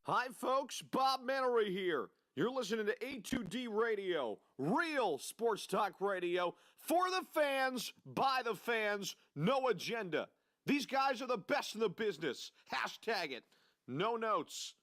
Hi, folks. Bob Mannery here. You're listening to A2D Radio, real sports talk radio for the fans, by the fans, no agenda. These guys are the best in the business. Hashtag it. No notes.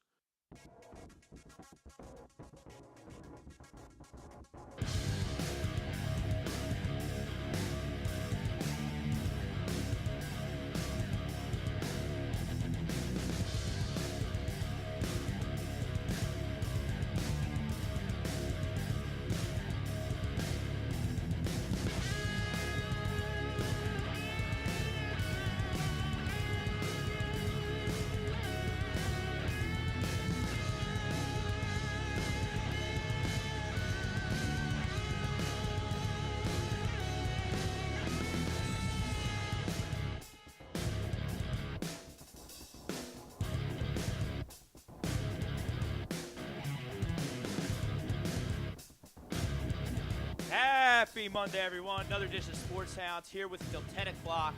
Happy Monday, everyone. Another edition of Sports Hounds here with until 10 o'clock.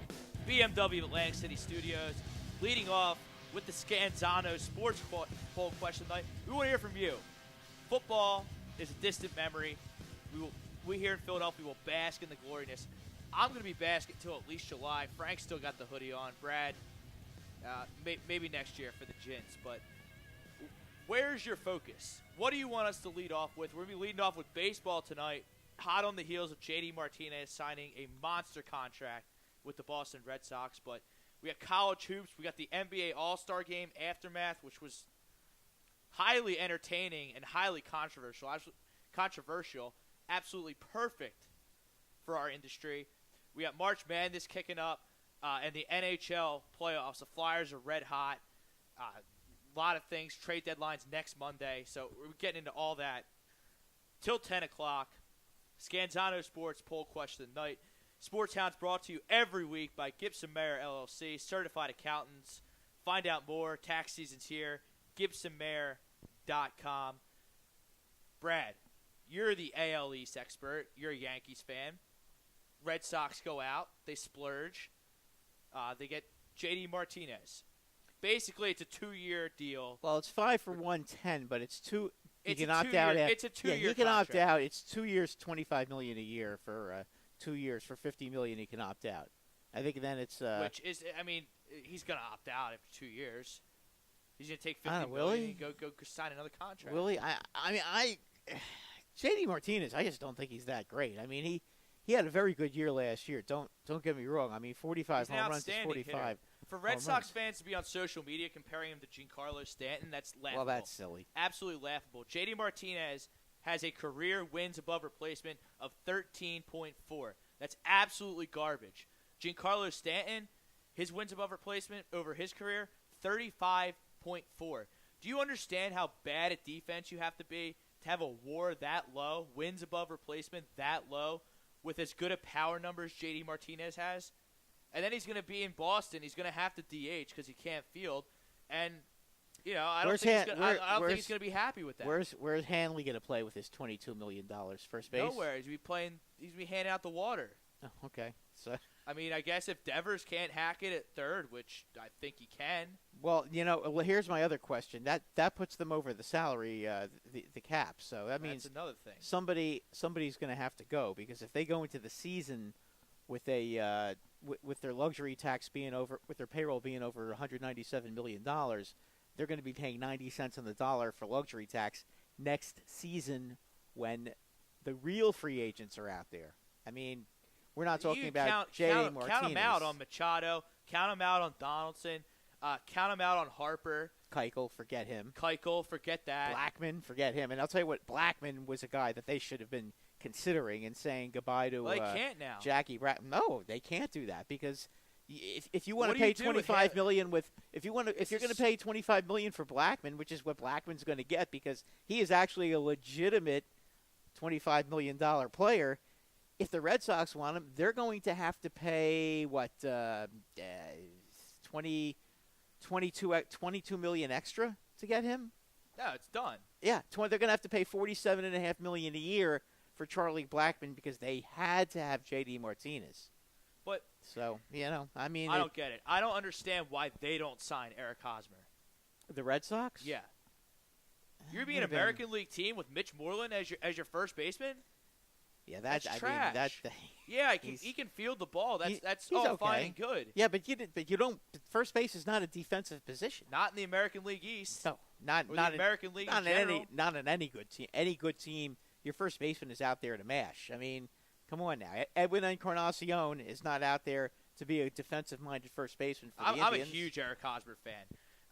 BMW Atlantic City Studios. Leading off with the Scanzano Sports Poll question night. We want to hear from you. Football is a distant memory. We here in Philadelphia will bask in the gloriness. I'm going to be basking until at least July. Frank's still got the hoodie on. Brad, maybe next year for the Gins. But where's your focus? What do you want us to lead off with? We're going to be leading off with baseball tonight. Hot on the heels of J.D. Martinez signing a monster contract with the Boston Red Sox. But we got college hoops. We got the NBA All-Star Game aftermath, which was highly entertaining and highly controversial. Absolutely perfect for our industry. We got March Madness kicking up and the NHL playoffs. The Flyers are red hot. A lot of things. Trade deadlines next Monday. So we're getting into all that till 10 o'clock. Scanzano Sports Poll Question of the Night. Sports Hounds brought to you every week by Gibson Mayer LLC, certified accountants. Find out more. Tax season's here. GibsonMayer.com. Brad, you're the AL East expert. You're a Yankees fan. Red Sox go out. They splurge. They get J.D. Martinez. Basically, it's a 2-year deal. Well, it's 5 for 110, but it's two. It's a 2-year. It's a 2-year. You can contract. opt out. It's 2 years, $25 million a year for 2 years. For $50 million, he can opt out. I think then it's which is, I mean, he's going to opt out after 2 years. He's going to take $50 million really? and go sign another contract. Really? J.D. Martinez, I just don't think he's that great. I mean, he had a very good year last year. Don't get me wrong. I mean, 45 home runs is 45. Hitter. For Red Sox fans to be on social media comparing him to Giancarlo Stanton, that's laughable. Well, that's silly. Absolutely laughable. J.D. Martinez has a career wins above replacement of 13.4. That's absolutely garbage. Giancarlo Stanton, his wins above replacement over his career, 35.4. Do you understand how bad at defense you have to be to have a WAR that low, wins above replacement that low, with as good a power numbers J.D. Martinez has? And then he's going to be in Boston. He's going to have to DH because he can't field. And, you know, I don't think he's going to be happy with that. Where's Hanley going to play with his $22 million first base? Nowhere. He's going to be handing out the water. Oh, okay. So, I mean, I guess if Devers can't hack it at third, which I think he can. Well, here's my other question. That puts them over the salary, the cap. So that means that's another thing. Somebody's going to have to go, because if they go into the season with a with their luxury tax being over, with their payroll being over $197 million, they're going to be paying 90 cents on the dollar for luxury tax next season when the real free agents are out there. I mean, we're not talking about J.D. Martinez. Count him out on Machado. Count him out on Donaldson. Count him out on Harper. Keuchel, forget him. Forget that. Blackman, forget him. And I'll tell you what, Blackman was a guy that they should have been considering and saying goodbye to. Well, they can't now. Jackie Brat. No, they can't do that, because if you want to pay $25 million if you're going to pay $25 million for Blackman, which is what Blackman's going to get, because he is actually a legitimate $25 million player. If the Red Sox want him, they're going to have to pay $22 million extra to get him. No, it's done. Yeah, they're going to have to pay $47.5 million a year for Charlie Blackman, because they had to have J.D. Martinez. But so, I don't get it. I don't understand why they don't sign Eric Hosmer. The Red Sox? Yeah. You're being an American League team with Mitch Moreland as your first baseman. Yeah, that's trash. I mean, that. Yeah, he can field the ball. That's all okay. fine and good. Yeah, but you don't. First base is not a defensive position. Not in the American League East. No, not the American League. Not in general. not in any good team. Any good team, your first baseman is out there to mash. I mean, come on now. Edwin Encarnacion is not out there to be a defensive-minded first baseman for the Indians. I'm a huge Eric Hosmer fan.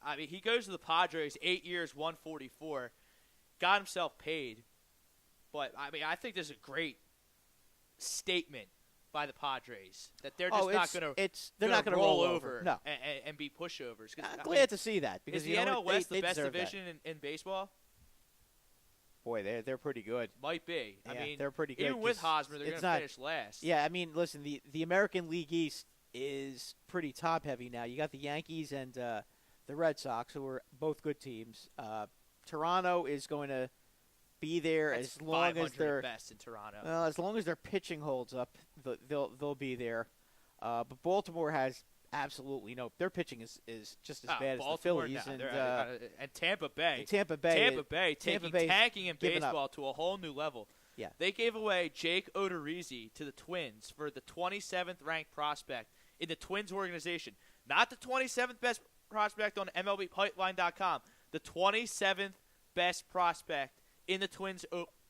I mean, he goes to the Padres 8 years, 144, got himself paid. But, I mean, I think this is a great statement by the Padres that they're just not going to roll over no. and be pushovers. I'm glad to see that. Because is the NL West the best division in baseball? Boy, they're pretty good. Might be. Yeah, I mean, they're pretty good. Even with Hosmer, they're going to finish last. Yeah, I mean, listen, the American League East is pretty top-heavy now. You got the Yankees and the Red Sox, who are both good teams. Toronto is going to be there as long as they're best in Toronto. Well, as long as their pitching holds up, they'll be there. But Baltimore has absolutely no. Their pitching is just as bad as the Phillies and Tampa Tampa Bay. Tampa Bay tanking in baseball to a whole new level. Yeah, they gave away Jake Odorizzi to the Twins for the 27th ranked prospect in the Twins organization, not the 27th best prospect on MLBpipeline.com. The 27th best prospect in the Twins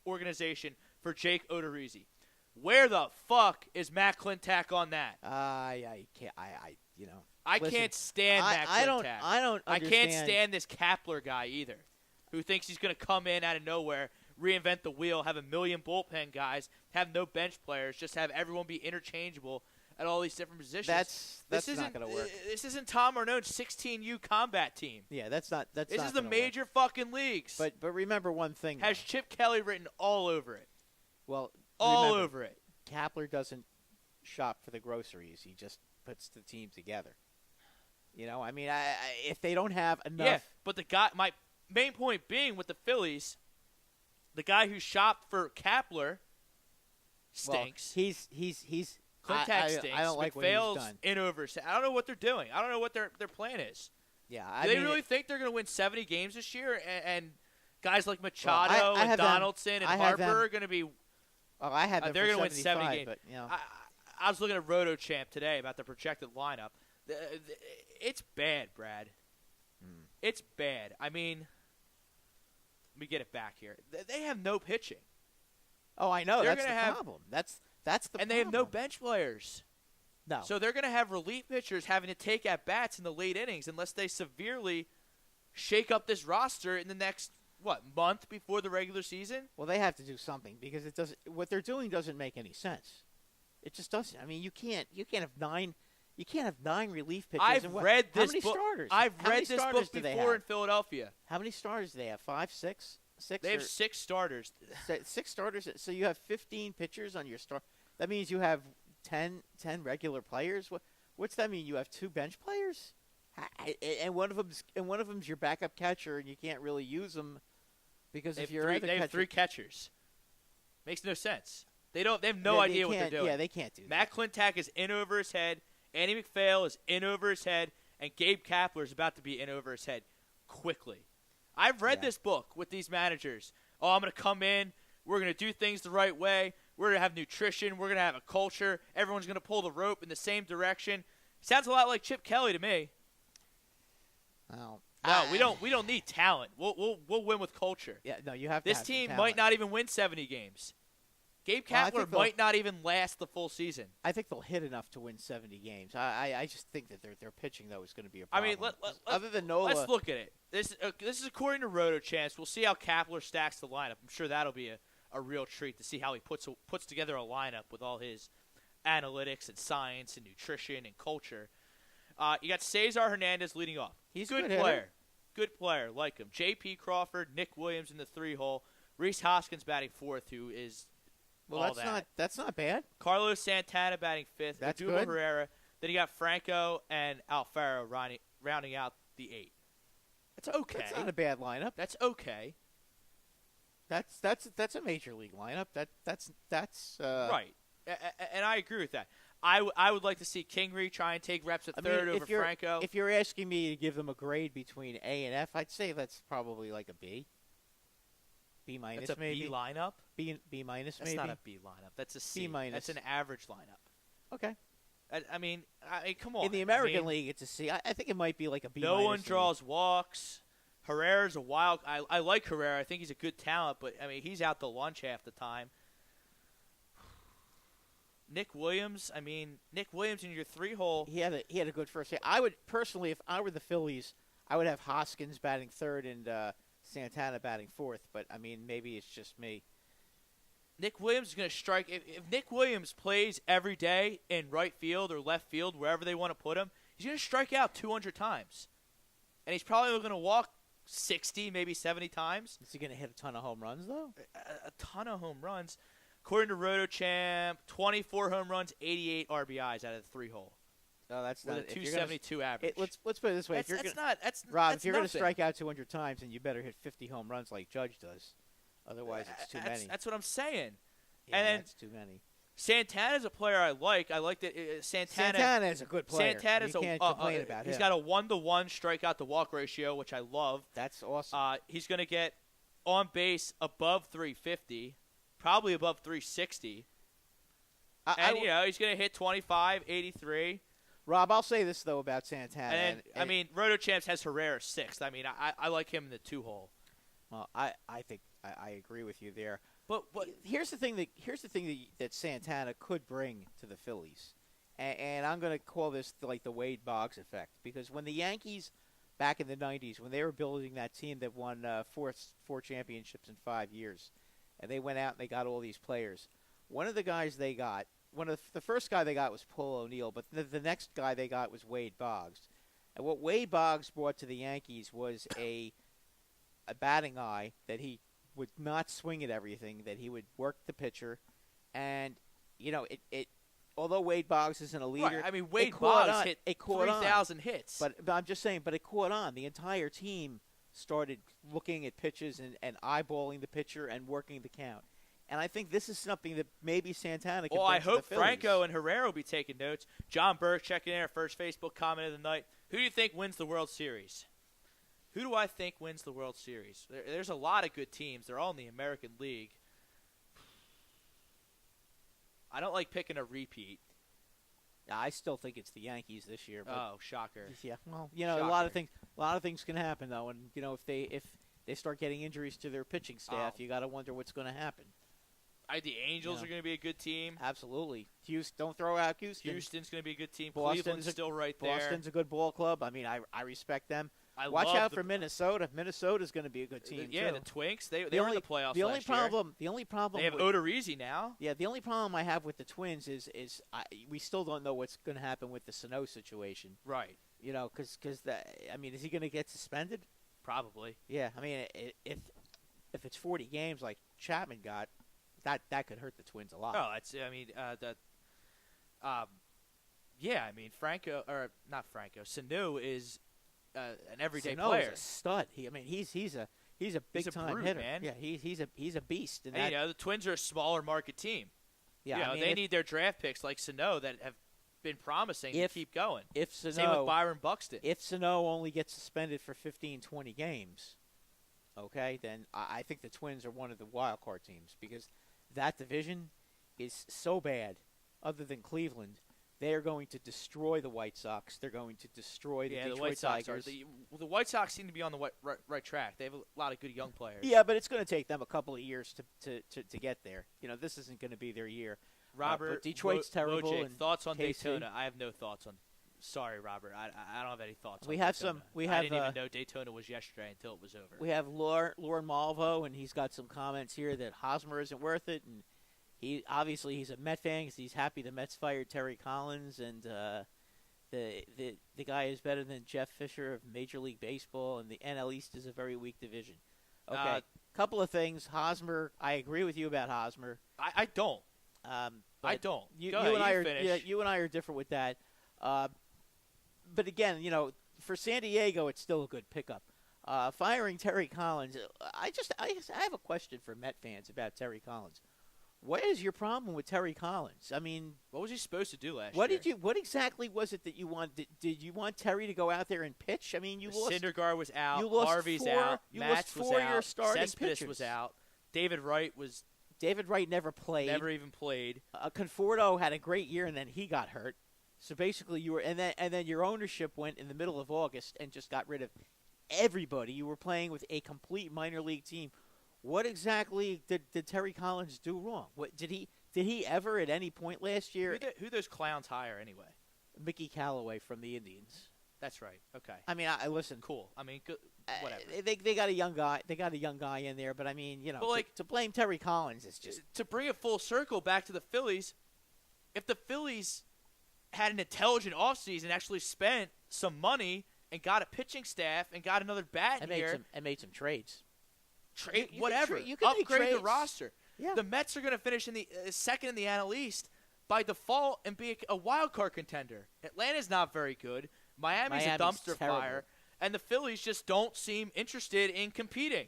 organization for Jake Odorizzi. Where the fuck is Matt Klentak on that? I can't. I can't stand Matt Klentak. I don't. I can't stand this Kapler guy either, who thinks he's going to come in out of nowhere, reinvent the wheel, have a million bullpen guys, have no bench players, just have everyone be interchangeable at all these different positions. That's not going to work. This isn't Tom Arnone's 16U combat team. Yeah, this is the major fucking leagues. But remember one thing. Has Chip Kelly written all over it. Well, all over it. Kapler doesn't shop for the groceries. He just puts the team together. I mean, if they don't have enough. Yeah, but my main point being with the Phillies, the guy who shopped for Kapler stinks. Well, he's Klentak stinks. I don't like what he's done. In over. I don't know what they're doing. I don't know what their plan is. Yeah, Do they really think they're going to win 70 games this year? And guys like Machado and Donaldson and Harper are going to be. Oh, I have. They're going to win 70 games. But, I was looking at RotoChamp today about the projected lineup. It's bad, Brad. It's bad. I mean, let me get it back here. They have no pitching. Oh, I know. That's the problem. That's the problem. And they have no bench players. No. So they're going to have relief pitchers having to take at bats in the late innings unless they severely shake up this roster in the next month before the regular season. Well, they have to do something because it doesn't. What they're doing doesn't make any sense. It just doesn't. I mean, you can't have 9. You can't have 9 relief pitchers. I've read this book. Starters? I've read this book before in Philadelphia. How many starters do they have? 5, 6, 6. They have 6 starters. 6 starters. So you have 15 pitchers on your star. That means you have 10 regular players. What's that mean? You have 2 bench players, and one of them's your backup catcher, and you can't really use them because if you're they have 3 catchers. Makes no sense. They have no idea what they're doing. Yeah, they can't do that. Matt Klentak is in over his head. Andy McPhail is in over his head, and Gabe Kapler is about to be in over his head quickly. I've read this book with these managers. Oh, I'm going to come in. We're going to do things the right way. We're going to have nutrition. We're going to have a culture. Everyone's going to pull the rope in the same direction. Sounds a lot like Chip Kelly to me. Oh. No, we don't need talent. We'll win with culture. Yeah, no, you have to. This team might not even win 70 games. Gabe Kapler might not even last the full season. I think they'll hit enough to win 70 games. I just think that their pitching though is going to be a problem. I mean, other than Nola, let's look at it. This is according to RotoChamp. We'll see how Kapler stacks the lineup. I'm sure that'll be a real treat to see how he puts together a lineup with all his analytics and science and nutrition and culture. You got Cesar Hernandez leading off. He's good player. Good player, like him. J.P. Crawford, Nick Williams in the 3-hole. Reese Hoskins batting 4th, who is that's not bad. Carlos Santana batting 5th. That's Odubel good. Herrera. Then you got Franco and Alfaro rounding out the 8. That's okay. That's not a bad lineup. That's okay. That's a major league lineup. That's right. And I agree with that. I would like to see Kingery try and take reps at third over Franco. If you're asking me to give them a grade between A and F, I'd say that's probably like a B. B minus That's a maybe. B lineup? B minus That's maybe. not a B lineup. That's a C. B minus. That's an average lineup. Okay. I mean, come on. In the American League, it's a C. I think it might be like a B. No minus one draws walks. Herrera's a wild. I like Herrera. I think he's a good talent, but I mean, he's out to lunch half the time. Nick Williams. I mean, Nick Williams in your 3-hole. He had a good first game. I would personally, if I were the Phillies, I would have Hoskins batting third and Santana batting fourth. But I mean, maybe it's just me. Nick Williams is going to strike. If Nick Williams plays every day in right field or left field, wherever they want to put him, he's going to strike out 200 times. And he's probably going to walk 60, maybe 70 times. Is he going to hit a ton of home runs, though? A ton of home runs. According to RotoChamp, 24 home runs, 88 RBIs out of the 3-hole. No, that's with not a 272 average. Let's put it this way: Rob, if you're going to strike out 200 times, then you better hit 50 home runs like Judge does. Otherwise, it's too many. That's what I'm saying. Yeah, and then that's too many. Santana's a player I like. I like that Santana is a good player. Santana's you can't complain about him. He's got a 1-to-1 strikeout to walk ratio, which I love. That's awesome. He's going to get on base above 350, probably above 360. He's going to hit 25, 83. Rob, I'll say this though about Santana. And I mean, RotoChamps has Herrera 6th. I mean, I like him in the 2-hole. Well, I think I agree with you there. But here's the thing that Santana could bring to the Phillies, and I'm going to call this like the Wade Boggs effect, because when the Yankees back in the '90s, when they were building that team that won four championships in 5 years, and they went out and they got all these players, the first guy they got was Paul O'Neill, but the next guy they got was Wade Boggs, and what Wade Boggs brought to the Yankees was a batting eye that he would not swing at everything, that he would work the pitcher, and it although Wade Boggs isn't a leader, right. I mean, Wade Boggs hit 3,000 hits. But I'm just saying, but it caught on. The entire team started looking at pitches and eyeballing the pitcher and working the count. And I think this is something that maybe Santana can bring I to the hope Phillies. Franco and Herrera will be taking notes. John Burke checking in our first Facebook comment of the night. Who do you think wins the World Series? Who do I think wins the World Series? There's a lot of good teams. They're all in the American League. I don't like picking a repeat. I still think it's the Yankees this year. But oh, shocker! Yeah, well, a lot of things can happen though, and if they start getting injuries to their pitching staff, you got to wonder what's going to happen. The Angels are going to be a good team. Absolutely. Houston, don't throw out Houston. Houston's going to be a good team. Boston's Cleveland's still right there. Boston's a good ball club. I mean, I respect them. Watch out for Minnesota. Minnesota's going to be a good team too. the Twinks. They were in the playoffs the only last problem. The only problem. They have Odorizzi now. Yeah. The only problem I have with the Twins is we still don't know what's going to happen with the Sano situation. Right. Because is he going to get suspended? Probably. Yeah. I mean, if it's 40 games like Chapman got, that could hurt the Twins a lot. Oh, Sano is an everyday player. Is a stud. He's a big time hitter, man. Yeah, he's a beast. And the Twins are a smaller market team. Yeah, they need their draft picks like Sano that have been promising to keep going. Same with Byron Buxton. If Sano only gets suspended for 15, 20 games, okay, then I think the Twins are one of the wild card teams, because that division is so bad. Other than Cleveland, they are going to destroy the White Sox. They're going to destroy the Detroit White Sox Tigers. The White Sox seem to be on the right track. They have a lot of good young players. Yeah, but it's going to take them a couple of years to get there. This isn't going to be their year. Robert, Detroit's terrible. Wojciech, and thoughts on KC. Daytona? I have no thoughts on. Sorry, Robert. I don't have any thoughts. We on have Daytona. I didn't even know Daytona was yesterday until it was over. We have Lauren Malvo, and he's got some comments here that Hosmer isn't worth it, and he's a Met fan because he's happy the Mets fired Terry Collins, and the guy is better than Jeff Fisher of Major League Baseball, and the NL East is a very weak division. Okay, couple of things. Hosmer, I agree with you about Hosmer. I don't. I don't. You and I are different with that. But again, for San Diego, it's still a good pickup. Firing Terry Collins, I have a question for Met fans about Terry Collins. What is your problem with Terry Collins? I mean, what was he supposed to do last year? What exactly was it that you wanted? Did you want Terry to go out there and pitch? I mean, you lost. Syndergaard was out. You lost Harvey's four, out. You Matz lost four was out. of your starting Cespedes pitchers. was out. David Wright never played. never even played. Conforto had a great year, and then he got hurt. So basically, and then your ownership went in the middle of August and just got rid of everybody. You were playing with a complete minor league team. What exactly did Terry Collins do wrong? What did he ever at any point last year? Who those clowns hire anyway? Mickey Callaway from the Indians. That's right. Okay. I mean, I listen. Cool. I mean, good, whatever. They got a young guy. They got a young guy in there, but I mean, to blame Terry Collins is just to bring it full circle back to the Phillies. If the Phillies had an intelligent offseason, actually spent some money and got a pitching staff and got another bat in here and made some trades. Whatever. You can upgrade the roster. Yeah. The Mets are going to finish in the second in the NL East by default and be a wild card contender. Atlanta's not very good. Miami's a dumpster terrible. fire, and the Phillies just don't seem interested in competing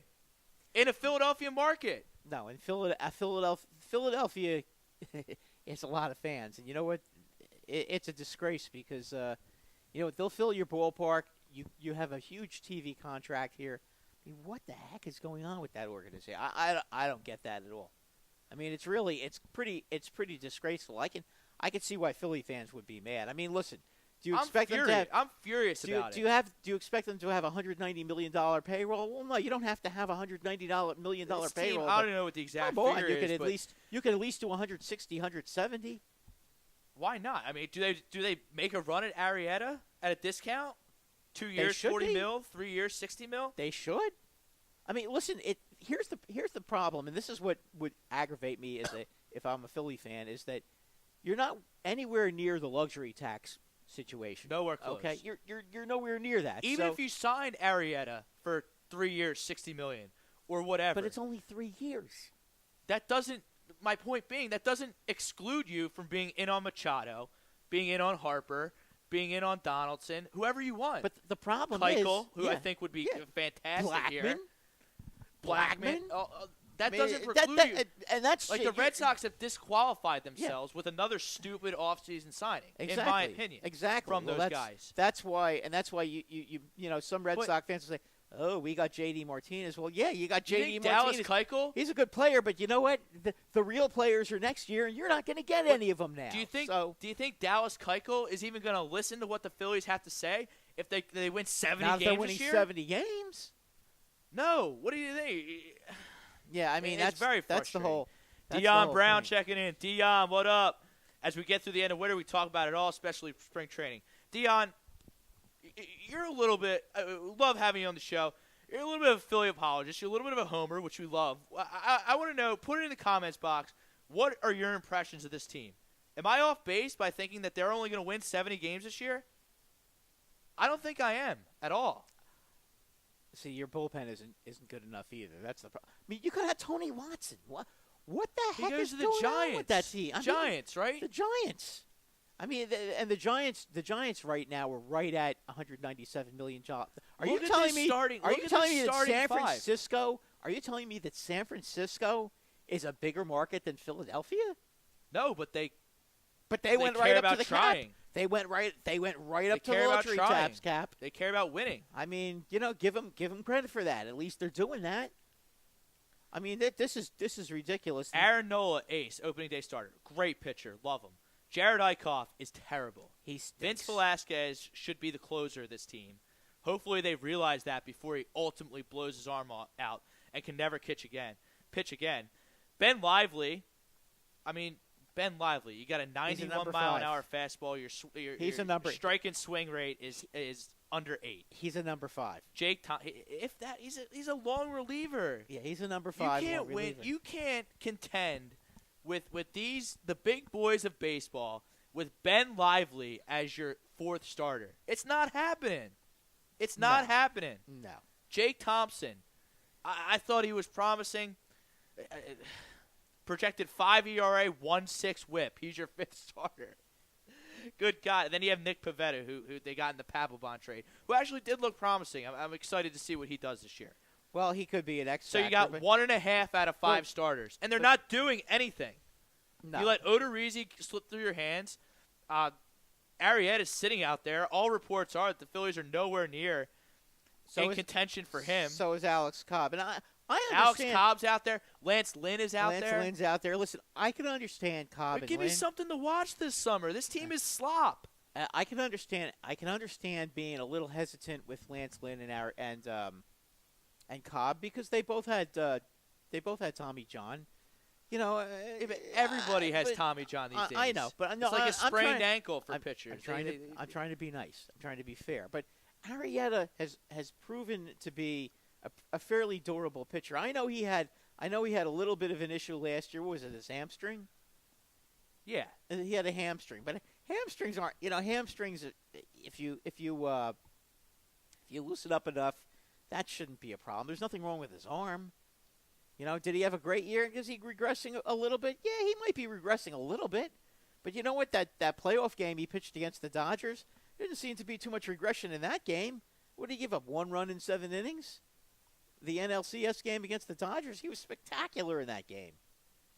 in a Philadelphia market. No, in Philadelphia, it's a lot of fans, and you know what? It's a disgrace because they'll fill your ballpark. You have a huge TV contract here. I mean, what the heck is going on with that organization? I don't get that at all. I mean, it's pretty disgraceful. I can see why Philly fans would be mad. I mean, listen, do you expect them to have, I'm furious about it. Do you expect them to have $190 million payroll? Well, no, you don't have to have $190 million this payroll. Team, I don't know what the exact figure is. You could at least do 160, 170. Why not? I mean, do they make a run at Arrieta at a discount? 2 years, 40 mil. 3 years, 60 mil. They should. I mean, listen. Here's the problem, and this is what would aggravate me if I'm a Philly fan, is that you're not anywhere near the luxury tax situation. Nowhere close. Okay, you're nowhere near that. Even if you signed Arrieta for 3 years, $60 million, or whatever. But it's only 3 years. That doesn't. My point being, that doesn't exclude you from being in on Machado, being in on Harper, being in on Donaldson, whoever you want. But the problem Keuchel, who I think would be fantastic here. Blackman. That doesn't preclude you. And that's like the Red Sox have disqualified themselves with another stupid offseason signing, in my opinion. Exactly. From those guys. That's why you some Red Sox fans will say, "Oh, we got J.D. Martinez." Well, yeah, you got J.D. Martinez. Dallas Keuchel? He's a good player, but you know what? The real players are next year, and you're not going to get any of them now. Do you think Dallas Keuchel is even going to listen to what the Phillies have to say if they win 70 games they're winning this year? 70 games. No. What do you think? Yeah, I mean that's very frustrating. That's the whole. Dion Brown checking in. Dion, what up? As we get through the end of winter, we talk about it all, especially spring training. Dion, you're a little bit. I love having you on the show. You're a little bit of a Philly apologist. You're a little bit of a homer, which we love. I want to know, put it in the comments box, what are your impressions of this team? Am I off base by thinking that they're only going to win 70 games this year? I don't think I am at all. See, your bullpen isn't good enough either. That's the problem. I mean, you could have Tony Watson. What the heck is going on with that team? Giants, right? The Giants. I mean, the Giants right now are right at 197 million jobs. Are you telling me that San Francisco? Are you telling me that San Francisco is a bigger market than Philadelphia? No, but they went right up to the cap. They went right up to the luxury tax cap. They care about winning. I mean, give them credit for that. At least they're doing that. I mean, this is ridiculous. Aaron Nola, ace, opening day starter, great pitcher, love him. Jared Eichhoff is terrible. Vince Velasquez should be the closer of this team. Hopefully they realize that before he ultimately blows his arm out and can never pitch again. Ben Lively, you got a 91-mile-an-hour fastball. Your strike and swing rate is under 8. He's a number 5. Jake he's a long reliever. Yeah, he's a number 5. You can't win. You can't contend with the big boys of baseball with Ben Lively as your 4th starter. It's not happening. It's not happening. No. Jake Thompson, I thought he was promising. Projected 5 ERA, 1.6 whip. He's your 5th starter. Good God. And then you have Nick Pivetta, who they got in the Papelbon trade, who actually did look promising. I'm excited to see what he does this year. Well, he could be an X factor. So you got 1.5 out of 5 starters, and they're not doing anything. No. You let Odorizzi slip through your hands. Arrieta is sitting out there. All reports are that the Phillies are nowhere near in contention for him. So is Alex Cobb. And I Alex understand. Cobb's out there. Lance Lynn is out there. Lance Lynn's out there. Listen, I can understand Cobb and Give me Lynn. something to watch this summer. This team is slop. I can understand. I can understand being a little hesitant with Lance Lynn and Cobb because they both had Tommy John. You know, Everybody has Tommy John these days. I know, but no, it's like a I'm sprained trying- ankle for I'm pitchers. I'm trying to be nice. I'm trying to be fair. But Arrieta has proven to be a fairly durable pitcher. I know he had a little bit of an issue last year. What was it? His hamstring? Yeah. He had a hamstring, but hamstrings aren't. Hamstrings. If you loosen up enough, that shouldn't be a problem. There's nothing wrong with his arm. Did he have a great year? Is he regressing a little bit? Yeah, he might be regressing a little bit. But you know what? That playoff game he pitched against the Dodgers, there didn't seem to be too much regression in that game. What did he give up? 1 run in 7 innings? The NLCS game against the Dodgers, he was spectacular in that game.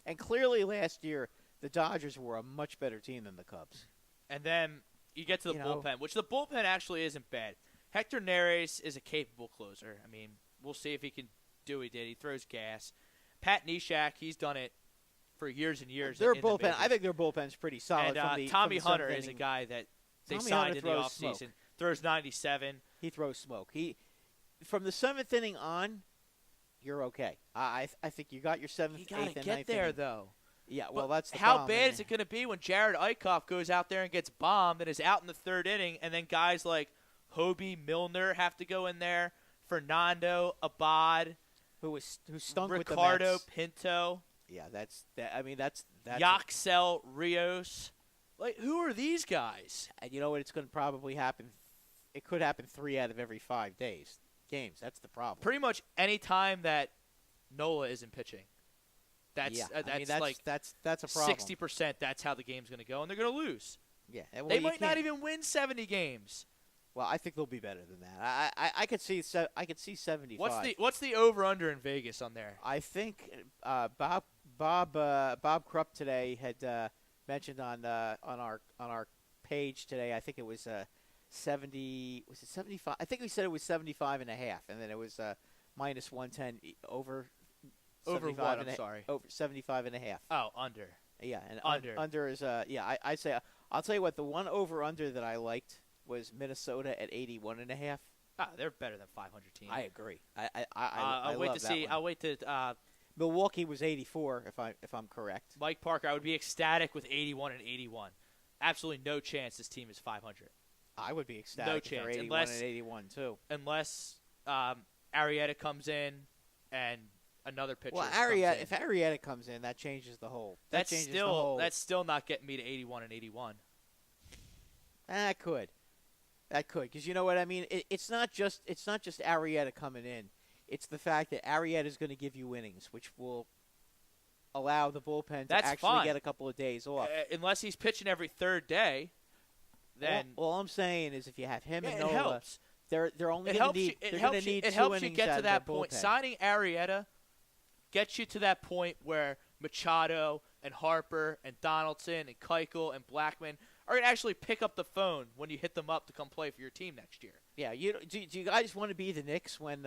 And clearly last year, the Dodgers were a much better team than the Cubs. And then you get to the bullpen, which the bullpen actually isn't bad. Hector Neris is a capable closer. I mean, we'll see if he can do what he did. He throws gas. Pat Neshek, he's done it for years and years. Their in the bullpen, majors. I think their bullpen's pretty solid. And Tommy Hunter is a guy that they signed in the offseason. Throws 97. He throws smoke. From the 7th inning on, you're okay. I think you got your 7th, 8th, and 9th inning. You got to get there, though. Yeah, well, that's the how problem. bad is it going to be when Jared Eichhoff goes out there and gets bombed and is out in the 3rd inning, and then guys like Hobie Milner have to go in there, Fernando Abad, who stunk with the Ricardo Mets. Pinto. Yeah, that's Yaxel Rios. Like, who are these guys? And you know what? It's going to probably happen. It could happen 3 out of every 5 games. That's the problem. Pretty much any time that Nola isn't pitching. That's a problem. 60%. That's how the game's going to go, and they're going to lose. Yeah, well, they might not even win 70 games. Well, I think they'll be better than that. I could see 75. What's the over under in Vegas on there? I think Bob Krupp today had mentioned on our page today. I think it was 70. Was it 75? I think we said it was 75 and a half, and then it was minus 110 over. Over what? I'm sorry. Over 75 and a half. Oh, under. Yeah, and under is I say I'll tell you what, the one over under that I liked was Minnesota at 81 and a half. They're better than 500 team. I agree. I'll wait to see. I'll wait to. Milwaukee was 84, if I'm correct. Mike Parker, I would be ecstatic with 81 and 81. Absolutely no chance this team is 500. I would be ecstatic if they're 81 and 81 too. Unless Arrieta comes in and another pitcher. Well, if Arrieta comes in, that changes the whole. That's still not getting me to 81 and 81. That could, because you know what I mean. It's not just Arrieta coming in. It's the fact that Arrieta is going to give you innings, which will allow the bullpen to actually get a couple of days off. Unless he's pitching every 3rd day, then all I'm saying is if you have him and it Nola, helps. They're only going to need. They're going to need 2 innings. It helps you get to that point. Bullpen. Signing Arrieta gets you to that point where Machado and Harper and Donaldson and Keuchel and Blackman are going to actually pick up the phone when you hit them up to come play for your team next year. Yeah, do you guys want to be the Knicks when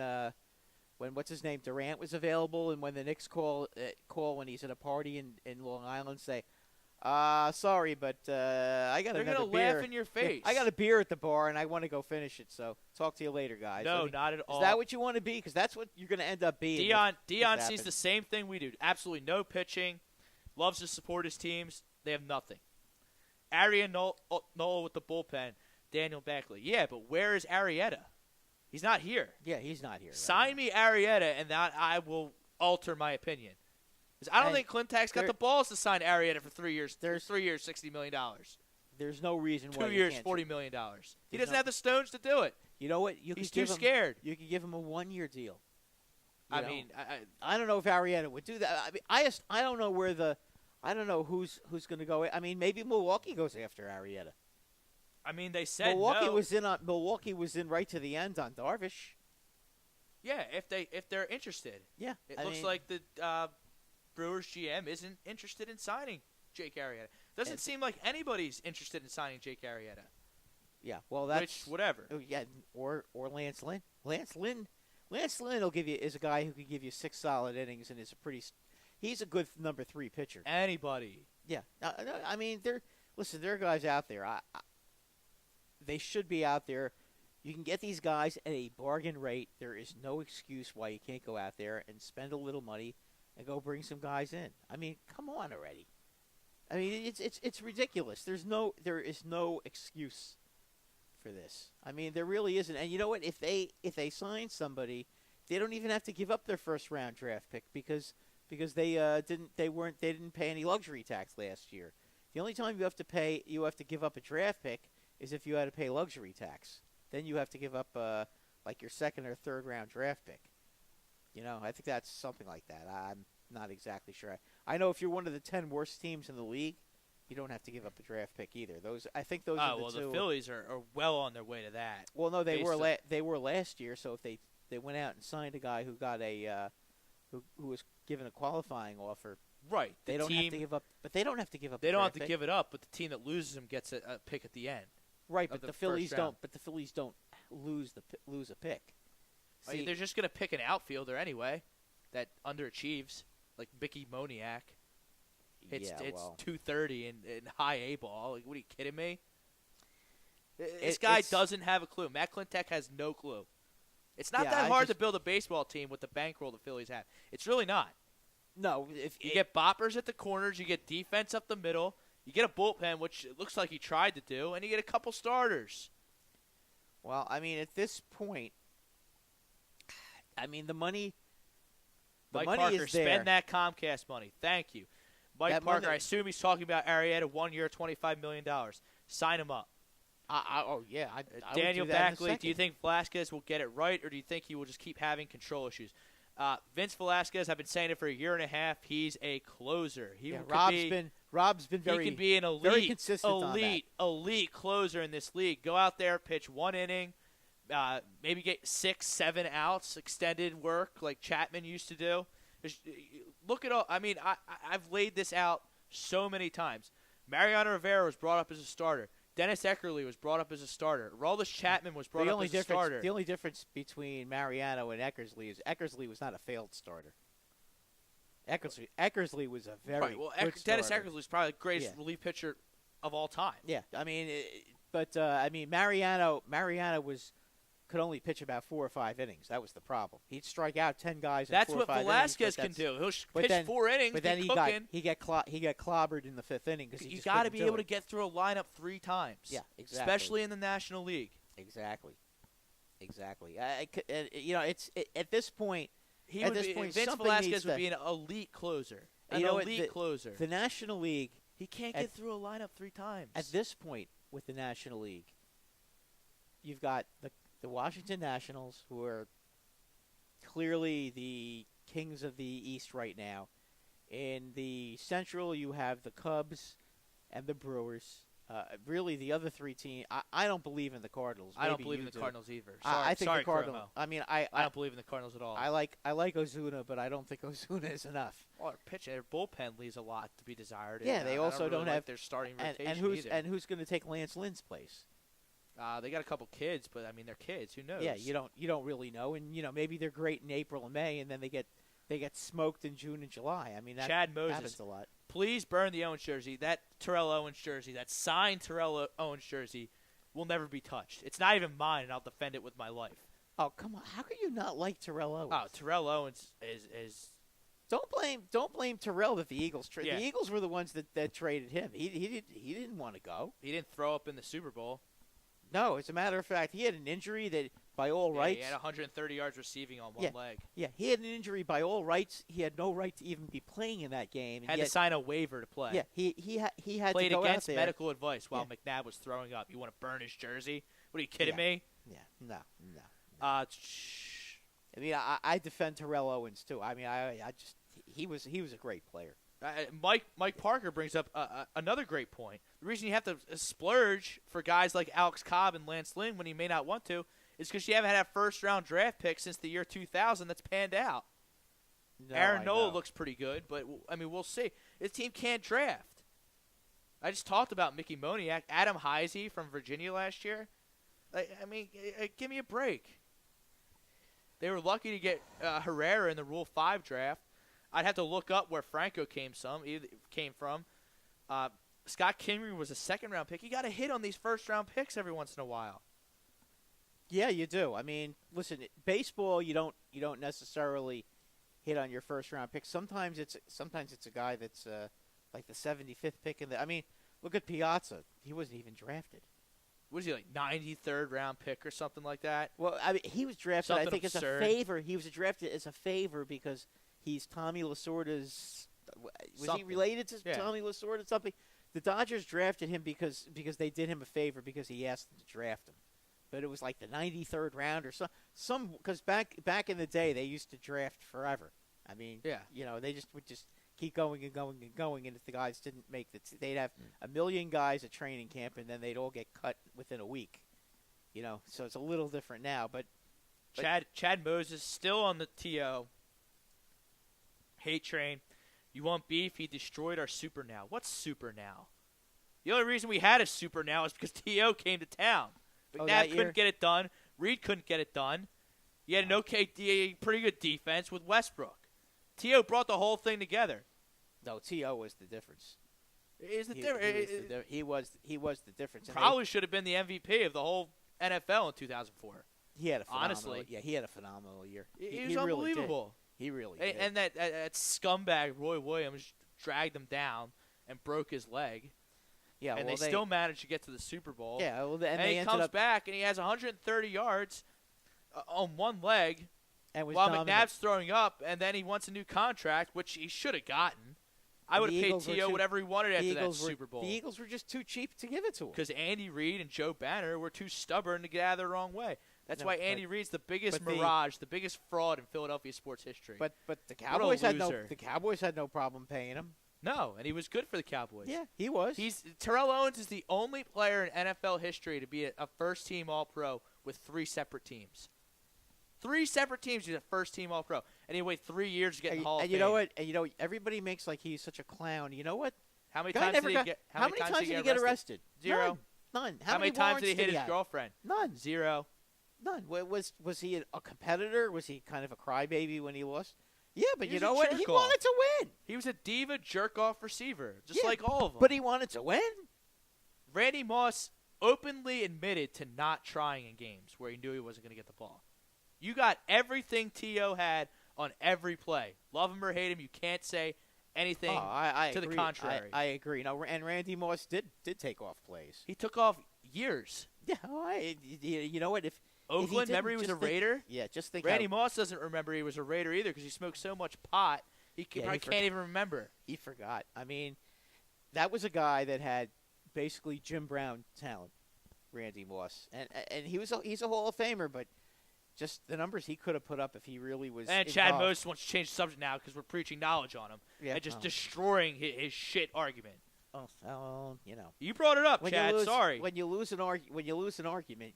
what's his name, Durant was available, and when the Knicks call when he's at a party in Long Island, say, sorry, but I got another beer. They're going to laugh in your face. I got a beer at the bar, and I want to go finish it, so talk to you later, guys. No, not at all. Is that what you want to be? Because that's what you're going to end up being. Dion sees the same thing we do. Absolutely no pitching. Loves to support his teams. They have nothing. Nola with the bullpen. Daniel Beckley. Yeah, but where is Arrieta? He's not here. Yeah, he's not here. Sign me Arrieta, and that I will alter my opinion. Because I don't think Clintack's got the balls to sign Arrieta for 3 years. There's 3 years, $60 million. There's no reason why 2 years, $40 million. He doesn't have the stones to do it. You know what? He's too scared. You could give him a 1-year deal. I don't know if Arrieta would do that. I mean, I don't know I don't know who's going to go. I mean, maybe Milwaukee goes after Arrieta. I mean, they said Milwaukee was in right to the end on Darvish. Yeah, if they're interested. Yeah, it looks like the Brewers GM isn't interested in signing Jake Arrieta. Doesn't seem like anybody's interested in signing Jake Arrieta. Yeah, well, that's whatever. Yeah, or Lance Lynn. Lance Lance Lynn is a guy who can give you 6 solid innings and is he's a good number 3 pitcher. Anybody. Yeah. I mean, there are guys out there. They should be out there. You can get these guys at a bargain rate. There is no excuse why you can't go out there and spend a little money and go bring some guys in. I mean, come on already. I mean, it's ridiculous. There is no excuse for this. I mean, there really isn't. And you know what? If they sign somebody, they don't even have to give up their first round draft pick because they didn't pay any luxury tax last year. The only time you have to give up a draft pick is if you had to pay luxury tax. Then you have to give up like your second or third round draft pick. You know, I think that's something like that. I'm not exactly sure. I know if you're one of the 10 worst teams in the league, you don't have to give up a draft pick either. I think those are the two. The Phillies are well on their way to that. Well, no, they were last year. So if they went out and signed a guy who got who was given a qualifying offer, right? They don't have to give up. But they don't have to give up. They don't have to give it up. But the team that loses him gets a pick at the end. Right, but the Phillies don't. But the Phillies don't lose a pick. See, they're just going to pick an outfielder anyway that underachieves, like Mickey Moniak. It's 230 and high A ball. Like, what are you kidding me? This guy doesn't have a clue. Matt Klintek has no clue. It's not that hard to build a baseball team with the bankroll the Phillies have. It's really not. No, you get boppers at the corners, you get defense up the middle. You get a bullpen, which it looks like he tried to do, and you get a couple starters. Well, I mean, at this point, I mean, the money Mike money Parker, is there. spend that Comcast money. Thank you. Mike That Parker, money- I assume he's talking about Arrieta, 1 year, $25 million. Sign him up. I Daniel would do that in a Backley, do you second. think Velasquez will get it right, or do you think he will just keep having control issues? Vince Velasquez, I've been saying it for a year and a half. He's a closer. Rob's been very he can be an very consistent on that. elite closer in this league. Go out there, pitch 1 inning, maybe get 6, 7 outs, extended work like Chapman used to do. Look at all. I mean, I've laid this out so many times. Mariano Rivera was brought up as a starter. Dennis Eckersley was brought up as a starter. Aroldis Chapman was brought up as a starter. The only difference between Mariano and Eckersley is Eckersley was not a failed starter. Eckersley was a very good Dennis starter. Eckersley is probably the greatest relief pitcher of all time. Yeah, I mean, Mariano could only pitch about 4 or 5 innings. That was the problem. He'd strike out 10 guys. That's in 4 what or 5 Velasquez innings, can do. He'll pitch 4 innings, but then he got clobbered in the 5th inning because you got to be able to get through a lineup 3 times. Yeah, exactly. Especially in the National League. Exactly. At this point. Vince Velasquez would be an elite closer. Closer. The National League. He can't get through a lineup 3 times. At this point with the National League, you've got the Washington Nationals, who are clearly the kings of the East right now. In the Central, you have the Cubs and the Brewers. Really, the other 3 teams. I don't believe in the Cardinals. I don't believe in the Cardinals either. I think the Cardinals. Cuomo. I mean, I don't believe in the Cardinals at all. I like Ozuna, but I don't think Ozuna is enough. Well, their bullpen leaves a lot to be desired. Yeah, they also don't have their starting rotation and who's going to take Lance Lynn's place? They got a couple kids, but I mean they're kids. Who knows? Yeah, you don't really know, and maybe they're great in April and May, and then they get smoked in June and July. I mean that Chad Moses happens a lot. Please burn the Owens jersey. That Terrell Owens jersey, that signed Terrell Owens jersey, will never be touched. It's not even mine, and I'll defend it with my life. Oh come on! How can you not like Terrell Owens? Oh, Terrell Owens is. Don't blame Terrell that the Eagles traded. Yeah. The Eagles were the ones that traded him. He didn't want to go. He didn't throw up in the Super Bowl. No, as a matter of fact, he had an injury that, by all rights, he had 130 yards receiving on one leg. Yeah, he had an injury by all rights. He had no right to even be playing in that game. Had to sign a waiver to play. Yeah, he had played to go against out there. medical advice while McNabb was throwing up. You want to burn his jersey? What are you kidding me? Yeah, no. I mean, I defend Terrell Owens too. I mean, he was a great player. Mike Parker brings up another great point. The reason you have to splurge for guys like Alex Cobb and Lance Lynn when you may not want to is because you haven't had a first-round draft pick since the year 2000 that's panned out. No, Aaron Nola looks pretty good, but, I mean, we'll see. This team can't draft. I just talked about Mickey Moniak, Adam Heisey from Virginia last year. I mean, give me a break. They were lucky to get Herrera in the Rule 5 draft. I'd have to look up where Franco came from. Scott Kingery was a second-round pick. You got to hit on these first-round picks every once in a while. Yeah, you do. I mean, listen, baseball you don't necessarily hit on your first-round pick. Sometimes it's a guy that's like the 75th pick I mean, look at Piazza. He wasn't even drafted. Was he like 93rd round pick or something like that? Well, I mean, he was drafted. Something I think absurd. as a favor. He was drafted as a favor because he's Tommy Lasorda's. Was Something. he related to Yeah. Tommy Lasorda? Something. The Dodgers drafted him because they did him a favor because he asked them to draft him. But it was like the 93rd round or some because back in the day they used to draft forever. I mean, Yeah. They would just keep going and going and going, and if the guys didn't make they'd have a million guys at training camp, and then they'd all get cut within a week. So it's a little different now. But Chad Moses still on the TO hate train. You want beef? He destroyed our Super Now. What's Super Now? The only reason we had a Super Now is because TO came to town. McNabb couldn't get it done. Reed couldn't get it done. You had an pretty good defense with Westbrook. T.O. brought the whole thing together. No, T.O. was the difference. Is the difference? He was the difference. Probably should have been the MVP of the whole NFL in 2004. He had a phenomenal, honestly. Yeah, he had a phenomenal year. He was unbelievable. He really did. And that scumbag Roy Williams dragged him down and broke his leg. Yeah, and they still managed to get to the Super Bowl. Yeah, well, and he comes back and he has 130 yards on one leg. And was while dominant. McNabb's throwing up, and then he wants a new contract, which he should have gotten. I would have paid T.O. whatever he wanted after that Super Bowl. The Eagles were just too cheap to give it to him. Because Andy Reid and Joe Banner were too stubborn to get out of the wrong way. That's why Andy Reid's the biggest mirage, the biggest fraud in Philadelphia sports history. But the Cowboys had no problem paying him. No, and he was good for the Cowboys. Yeah, he was. Terrell Owens is the only player in NFL history to be a first-team All-Pro with 3 separate teams. 3 separate teams. He's a first-team All-Pro, and he waited 3 years to get in the Hall of Fame. And you know what? And everybody makes like he's such a clown. You know what? How many times did he get arrested? 0. None. How many times did he hit his girlfriend? None. 0. None. Was he a competitor? Was he kind of a crybaby when he lost? Yeah, but you know what? He wanted to win. He was a diva jerk-off receiver, just like all of them. But he wanted to win. Randy Moss openly admitted to not trying in games where he knew he wasn't going to get the ball. You got everything T.O. had on every play. Love him or hate him, you can't say anything to the contrary. I agree. No, and Randy Moss did take off plays. He took off years. Yeah, you know what? If Oakland, remember he was a Raider? Yeah, just think. Randy Moss doesn't remember he was a Raider either because he smoked so much pot, he can't even remember. He forgot. I mean, that was a guy that had basically Jim Brown talent, Randy Moss. And he's a Hall of Famer, but just the numbers he could have put up if he really was And involved. Chad Moses wants to change the subject now because we're preaching knowledge on him and just destroying his shit argument. Oh, well, You brought it up, Chad. Sorry. When you lose an argument,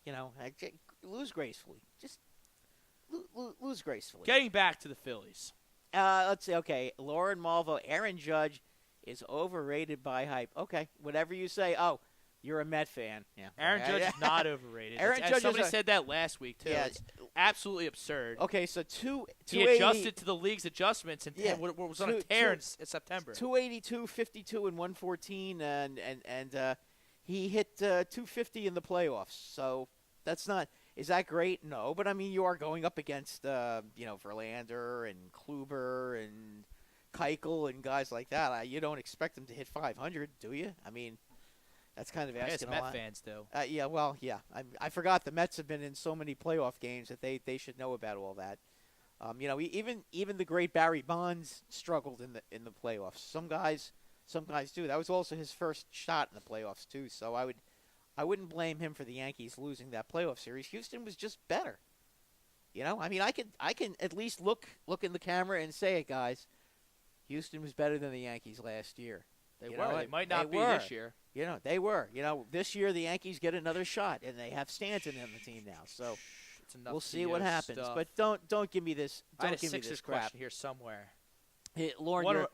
lose gracefully. Just lose gracefully. Getting back to the Phillies. Let's see. Okay, Lauren Malvo, Aaron Judge is overrated by hype. Okay, whatever you say. Oh, you're a Met fan. Yeah. Aaron Judge is not overrated. Somebody said that last week too. Yeah. It's absolutely absurd. Okay, so he adjusted to the league's adjustments and was on a tear in September. 282, 52, and 114, and he hit 250 in the playoffs. So that's not. Is that great? No, but I mean you are going up against Verlander and Kluber and Keuchel and guys like that. You don't expect them to hit 500, do you? I mean. That's kind of asking a lot. Met fans, though. Yeah. I forgot the Mets have been in so many playoff games that they should know about all that. Even the great Barry Bonds struggled in the playoffs. Some guys do. That was also his first shot in the playoffs too. So I wouldn't blame him for the Yankees losing that playoff series. Houston was just better. I can at least look in the camera and say it, guys. Houston was better than the Yankees last year. They were. They might not be this year. They were. This year the Yankees get another shot, and they have Stanton on the team now. So we'll see what happens. Stuff. But don't give me this. Don't give me this crap. Question here somewhere. Hey, Lauren,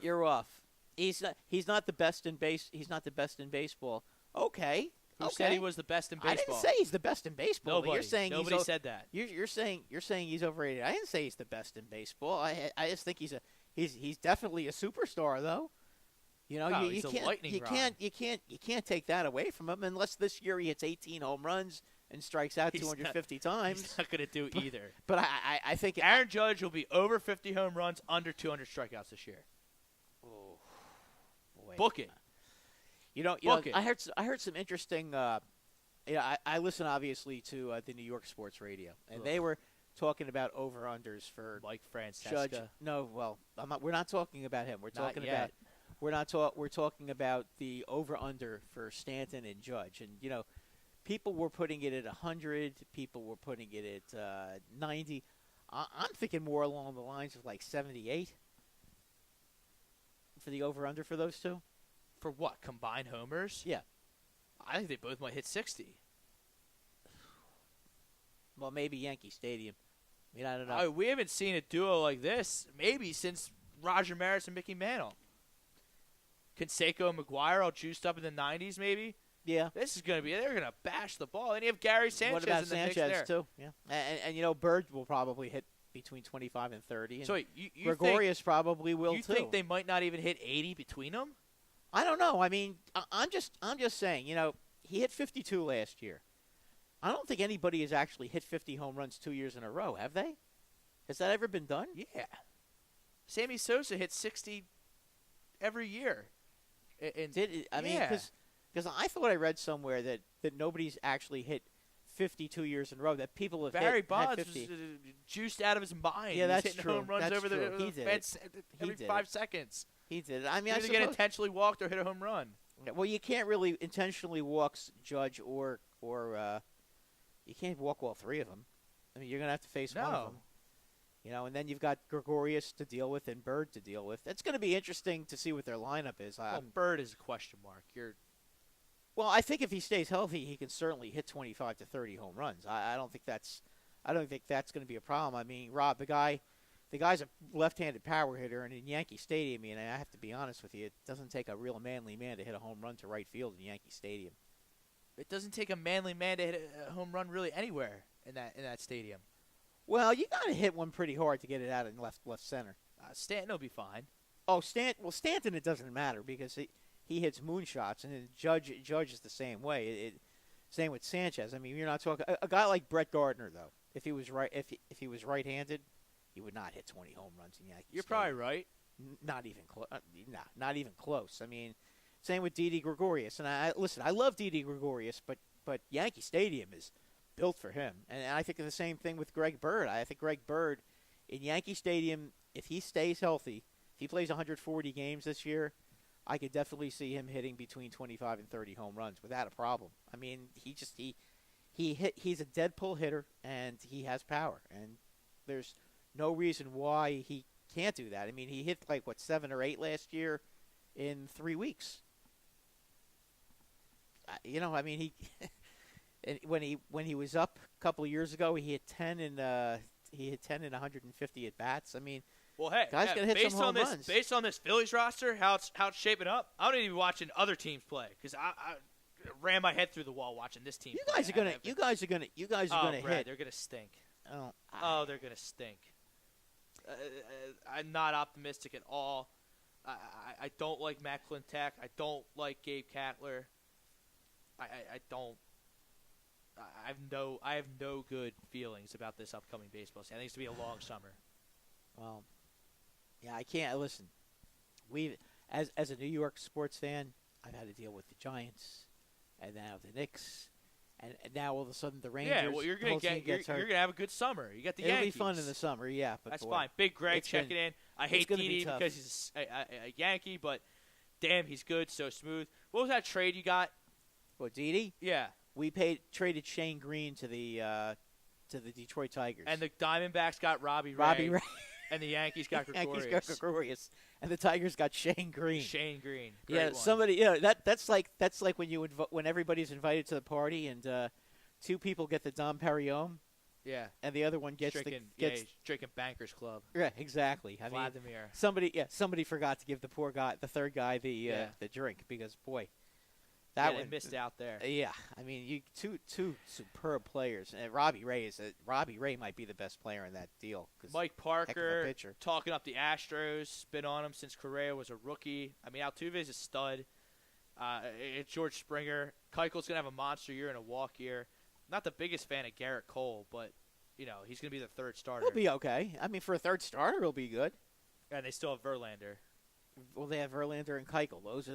you're off. He's not the best in base. He's not the best in baseball. Okay, who said he was the best in baseball. I didn't say he's the best in baseball. Nobody. But you're saying Nobody said that. You're saying he's overrated. I didn't say he's the best in baseball. I just think he's definitely a superstar though. You know, you can't take that away from him unless this year he hits 18 home runs and strikes out 250 times. He's not going to do either. But I think Aaron Judge will be over 50 home runs, under 200 strikeouts this year. Oh, boy. Book it. You know, I heard some interesting. I listen obviously to the New York sports radio, and they were talking about over/unders for Mike Francesca. Judge. No, well, we're not talking about him. We're Not talking yet. about. We're talking about the over/under for Stanton and Judge, and you know, people were putting it at 100. People were putting it at 90. I'm thinking more along the lines of like 78 for the over/under for those two. For what? Combined homers? Yeah. I think they both might hit 60. Well, maybe Yankee Stadium. I mean, I don't know. We haven't seen a duo like this maybe since Roger Maris and Mickey Mantle. Canseco and McGuire all juiced up in the 90s maybe. Yeah. They're going to bash the ball. And you have Gary Sanchez what about in the mix Sanchez there. too? Yeah. And you know, Bird will probably hit between 25 and 30. And so you Gregorius probably will you too. You think they might not even hit 80 between them? I don't know. I mean, I'm just saying, you know, he hit 52 last year. I don't think anybody has actually hit 50 home runs 2 years in a row, have they? Has that ever been done? Yeah. Sammy Sosa hit 60 every year. I mean, because I thought I read somewhere that nobody's actually hit 52 years in a row, that people have Barry hit Bonds 50. was juiced out of his mind. Yeah, that's He's hitting true. home runs That's over true. the He did fence every did 5 seconds. He did it. I mean, I Either suppose, get intentionally walked or hit a home run. well, you can't really intentionally walk Judge or you can't walk all three of them. I mean, you're going to have to face one of them. You know, and then you've got Gregorius to deal with and Bird to deal with. It's going to be interesting to see what their lineup is. Well, Bird is a question mark. Well, I think if he stays healthy, he can certainly hit 25 to 30 home runs. I don't think that's going to be a problem. I mean, Rob, the guy's a left-handed power hitter, and in Yankee Stadium, and I have to be honest with you, it doesn't take a real manly man to hit a home run to right field in Yankee Stadium. It doesn't take a manly man to hit a home run really anywhere in that stadium. Well, you got to hit one pretty hard to get it out in left center. Stanton will be fine. Oh, Stanton, it doesn't matter because he hits moonshots, and then Judge is the same way. Same with Sanchez. I mean, you're not talking a guy like Brett Gardner though. If he was right-handed, he would not hit 20 home runs in Yankee You're Stadium. probably right. Not even close. Not even close. I mean, same with Didi Gregorius. And I love Didi Gregorius, but Yankee Stadium is built for him. And I think the same thing with Greg Bird. I think Greg Bird in Yankee Stadium, if he stays healthy, if he plays 140 games this year, I could definitely see him hitting between 25 and 30 home runs without a problem. I mean, he's a dead pull hitter and he has power, and there's no reason why he can't do that. I mean, he hit 7 or 8 last year in 3 weeks. You know, I mean, he and when he was up a couple of years ago, he hit 10 in 150 at bats. I mean, well, hey, guy's gonna hit some home runs. Based on this Phillies roster, how it's shaping up, I don't even be watching other teams play because I ran my head through the wall watching this team. You guys are gonna hit. They're gonna stink. They're gonna stink. I'm not optimistic at all. I don't like Matt Klentak. I don't like Gabe Kapler. I don't. I have no good feelings about this upcoming baseball season. I think it's going to be a long summer. Well, yeah, I can't listen. As a New York sports fan, I've had to deal with the Giants, and now the Knicks, and now all of a sudden the Rangers. Yeah, well, you're going to have a good summer. You got the It'll Yankees. It'll be fun in the summer, yeah. But that's boy, fine. Big Greg checking in. I hate Didi be because he's a Yankee, but damn, he's good, so smooth. What was that trade you got? What, Didi? Yeah. We traded Shane Green to the Detroit Tigers. And the Diamondbacks got Robbie Ray. And the Yankees got Gregorius. And the Tigers got Shane Green. Great yeah, one. that's like when everybody's invited to the party and 2 people get the Dom Perignon. Yeah. And the other one gets drinking Bankers Club. Yeah, exactly. I Vladimir. mean, somebody forgot to give the poor guy, the third guy, the drink because boy, That they one missed out there. Yeah, I mean, two superb players. And Robbie Ray might be the best player in that deal. Mike heck of a Parker pitcher. talking up the Astros, been on him since Correa was a rookie. I mean, Altuve's a stud. It's George Springer. Keuchel's gonna have a monster year and a walk year. Not the biggest fan of Garrett Cole, but he's gonna be the third starter. He'll be okay. I mean, for a third starter, he'll be good. And they still have Verlander. Well, they have Verlander and Keuchel. Those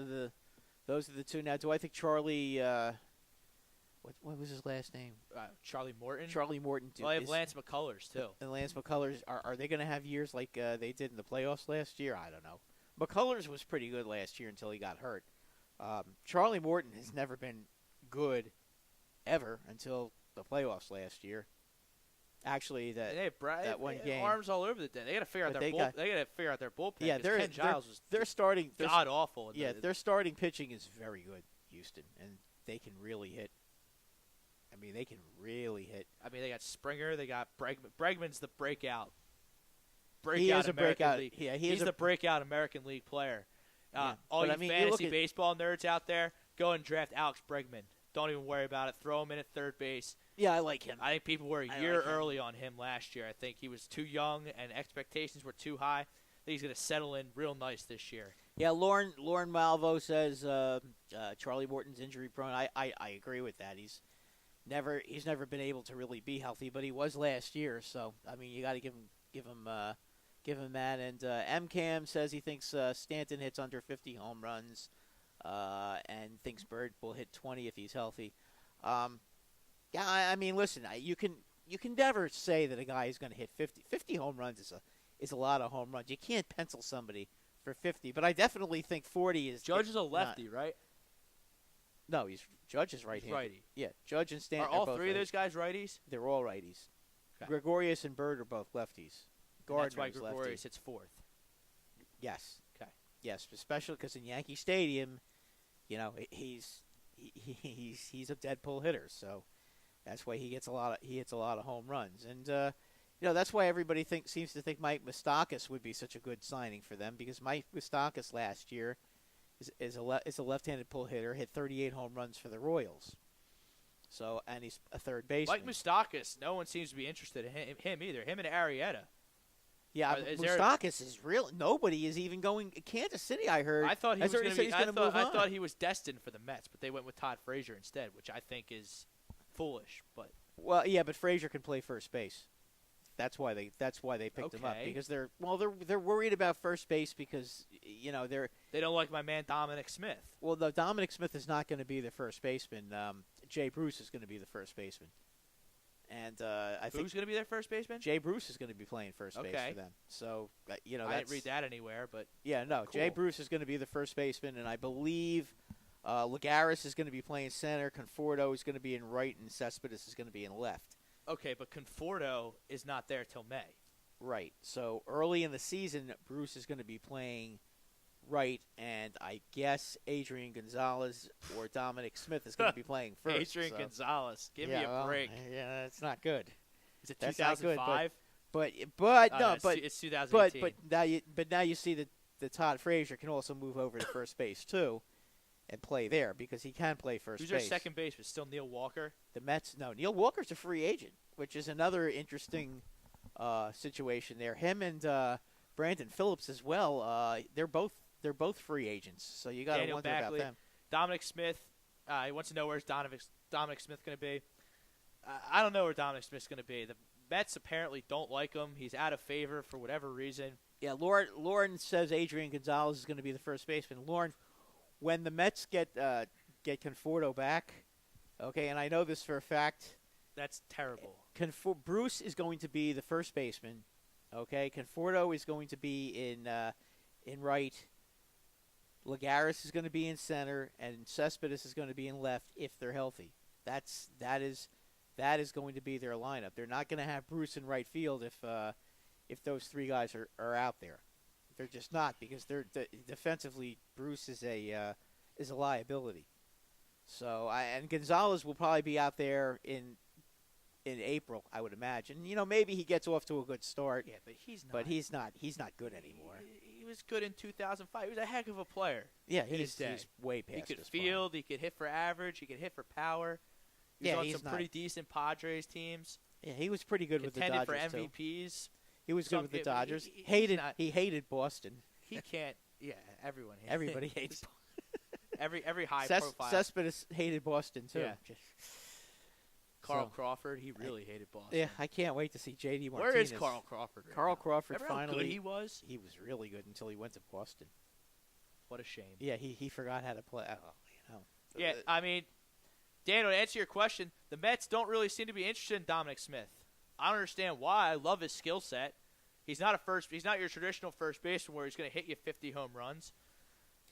are the two. Now, do I think Charlie? What was his last name? Charlie Morton. Charlie Morton. Well, they have Lance McCullers too. And Lance McCullers, are they going to have years like they did in the playoffs last year? I don't know. McCullers was pretty good last year until he got hurt. Charlie Morton has never been good ever until the playoffs last year. Actually, that one game, arms all over the den. They got to figure out their bullpen. Yeah, Ken Giles was they're starting god awful. Yeah, their starting pitching is very good, Houston, and they can really hit. I mean, they can really hit. I mean, they got Springer. They got Bregman. Bregman's the breakout. He is a breakout. League. Yeah, he's the breakout American League player. All you fantasy baseball nerds out there, go and draft Alex Bregman. Don't even worry about it. Throw him in at third base. Yeah, I like him. I think people were a year early on him last year. I think he was too young and expectations were too high. I think he's going to settle in real nice this year. Yeah, Lauren Malvo says Charlie Morton's injury prone. I agree with that. He's never been able to really be healthy, but he was last year. So I mean, you got to give him that. And MCAM says he thinks Stanton hits under 50 home runs, and thinks Bird will hit 20 if he's healthy. Yeah, I mean, listen, you can never say that a guy is going to hit 50. 50 home runs is a lot of home runs. You can't pencil somebody for 50, but I definitely think 40 is. Judge is a lefty, right? No, Judge is right-handed. Righty. Yeah, Judge and Stanton are all both three of those guys righties? They're all righties. Okay. Gregorius and Bird are both lefties. That's why Gardner's Gregorius lefty. hits fourth. Yes. Okay. Yes, especially because in Yankee Stadium, he's a dead pull hitter, so that's why he hits a lot of home runs, and that's why everybody seems to think Mike Moustakas would be such a good signing for them, because Mike Moustakas last year is a left-handed pull hitter, hit 38 home runs for the Royals. So, and he's a third baseman. Mike Moustakas, no one seems to be interested in him either. Him and Arrieta. Yeah, Moustakas is real. Nobody is even going. Kansas City, I heard. I thought he was going to be. I move on. thought he was destined for the Mets, but they went with Todd Frazier instead, which I think is foolish. But but Frazier can play first base. That's why they picked him up, because they're worried about first base because they don't like my man Dominic Smith. Well, no, Dominic Smith is not going to be the first baseman. Jay Bruce is going to be the first baseman. And I think who's going to be their first baseman? Jay Bruce is going to be playing first base for them. So I didn't read that anywhere, but cool. Jay Bruce is going to be the first baseman, and I believe Lagares is going to be playing center. Conforto is going to be in right, and Cespedes is going to be in left. Okay, but Conforto is not there till May. Right. So early in the season, Bruce is going to be playing right, and I guess Adrian Gonzalez or Dominic Smith is going to be playing first. Adrian Gonzalez, give me a break. Yeah, that's not good. Is it 2005? But it's 2018. But now you see that Todd Frazier can also move over to first base too, and play there because he can play first base. Who's their second baseman? Still Neil Walker? The Mets? No, Neil Walker's a free agent, which is another interesting situation there. Him and Brandon Phillips as well. They're both free agents, so you got to wonder about them. Dominic Smith. He wants to know where's Dominic Smith going to be. I don't know where Dominic Smith's going to be. The Mets apparently don't like him. He's out of favor for whatever reason. Yeah, Lauren says Adrian Gonzalez is going to be the first baseman. Lauren, when the Mets get Conforto back, okay, and I know this for a fact. That's terrible. Bruce is going to be the first baseman. Okay, Conforto is going to be in right. Lagares is going to be in center, and Cespedes is going to be in left if they're healthy. That is going to be their lineup. They're not going to have Bruce in right field if those three guys are out there. They're just not, because they're defensively Bruce is a liability. So and Gonzalez will probably be out there in April, I would imagine. Maybe he gets off to a good start. Yeah, but he's not. He's not good anymore. He was good in 2005. He was a heck of a player. Yeah, in his day. he's way past He could his field. prime. He could hit for average. He could hit for power. He was Yeah, on he's some not. pretty decent Padres teams. Yeah, he was pretty good with the Contended Dodgers for too. MVPs. He was good with the He- Dodgers. he's not- He hated Boston. He can't. Yeah, everyone. Hates Everybody hates Boston. every high profile. Cespedes hated Boston too. Yeah. Carl So- Crawford, he really hated Boston. Yeah, I can't wait to see J.D. Martinez. Where is Carl Crawford? Right Carl now? Crawford Remember how finally. good he was? He was really good until he went to Boston. What a shame. Yeah, he forgot how to play. Oh, you know. Yeah, I mean, Daniel, to answer your question, the Mets don't really seem to be interested in Dominic Smith. I don't understand why. I love his skill set. He's not your traditional first baseman where he's going to hit you 50 home runs.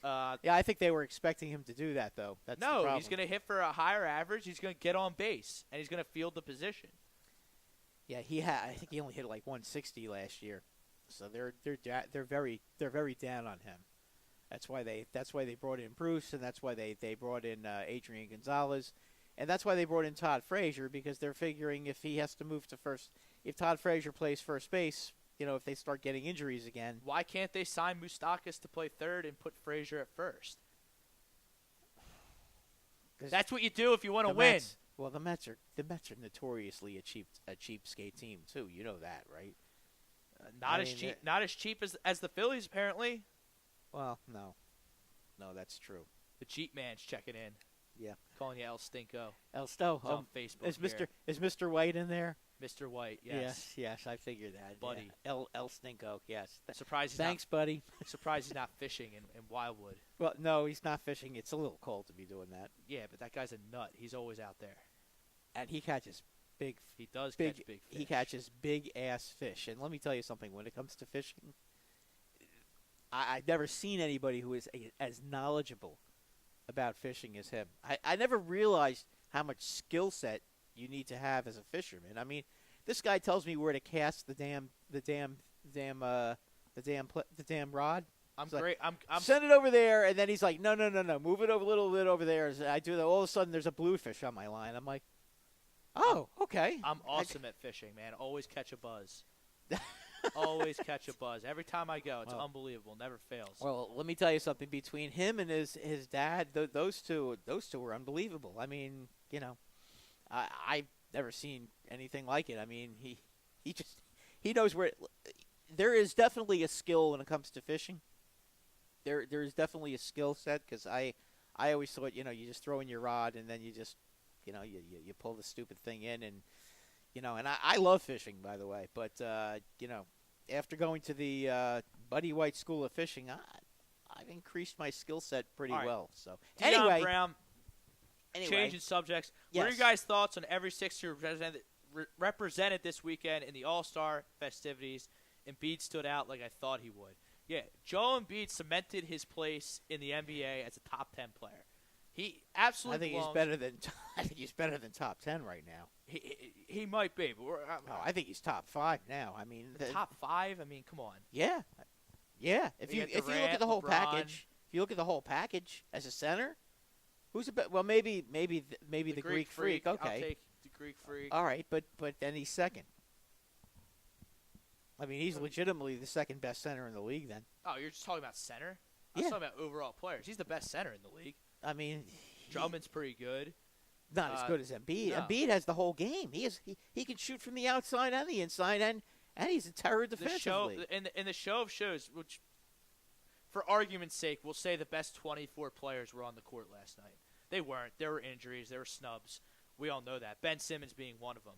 Yeah, I think they were expecting him to do that though. That's the No, problem. he's going to hit for a higher average. He's going to get on base and he's going to field the position. Yeah, I think he only hit like 160 last year, so they're very down on him. That's why they brought in Bruce, and that's why they brought in Adrian Gonzalez, and that's why they brought in Todd Frazier, because they're figuring if he has to move to first, if Todd Frazier plays first base, you know, if they start getting injuries again. Why can't they sign Moustakas to play third and put Frazier at first? That's what you do if you want to win. Well, the Mets are notoriously a cheapskate team too. You know that, right? Not as cheap as the Phillies apparently. Well, no, that's true. The cheap man's checking in. Yeah, calling you El Stinko. El Sto. It's on Facebook. Is Mr. White in there? Mr. White, yes. Yes, I figured that. Buddy. Yeah. El Stinko, yes. Surprised he's Thanks, buddy. Surprised he's not fishing in Wildwood. Well, no, he's not fishing. It's a little cold to be doing that. Yeah, but that guy's a nut. He's always out there. And he catches big. He does catch big fish. He catches big-ass fish. And let me tell you something. When it comes to fishing, I've never seen anybody who is as knowledgeable about fishing as him. I never realized how much skill set you need to have as a fisherman. I mean, this guy tells me where to cast the damn rod. I'm great. I'm send it over there, and then he's like, no, move it over a little bit over there. As I do that, all of a sudden there's a bluefish on my line. I'm like, oh, okay. I'm awesome at fishing, man. Always catch a buzz. Always catch a buzz. Every time I go, it's unbelievable. Never fails. Well, let me tell you something. Between him and his dad, those two were unbelievable. I mean, you know, I've never seen anything like it. I mean, he knows where. There is definitely a skill when it comes to fishing. There is definitely a skill set, because I always thought, you know, you just throw in your rod and then you just, you know, you pull the stupid thing in, and you know, and I love fishing, by the way, but you know, after going to the Buddy White School of Fishing, I've increased my skill set pretty well. So anyway, Brown, changing subjects. Yes. What are your guys' thoughts on every Sixer represented this weekend in the All-Star festivities? Embiid stood out like I thought he would. Yeah, Joel Embiid cemented his place in the NBA as a top 10 player. He absolutely. I think he's better than top 10 right now. He might be, but I think he's top 5 now. I mean, top 5. I mean, come on. Yeah. If you look at the whole package, as a center, who's a well maybe the Greek Freak. Okay, I'll take the Greek Freak. All right, but then he's second. I mean, he's legitimately the second best center in the league. Then. Oh, you're just talking about center? I was talking about overall players. He's the best center in the league. I mean, Drummond's pretty good. Not as good as Embiid. No. Embiid has the whole game. He can shoot from the outside and the inside, and he's a terror defensively. In the show of shows, which, for argument's sake, we'll say the best 24 players were on the court last night. They weren't. There were injuries. There were snubs. We all know that. Ben Simmons being one of them.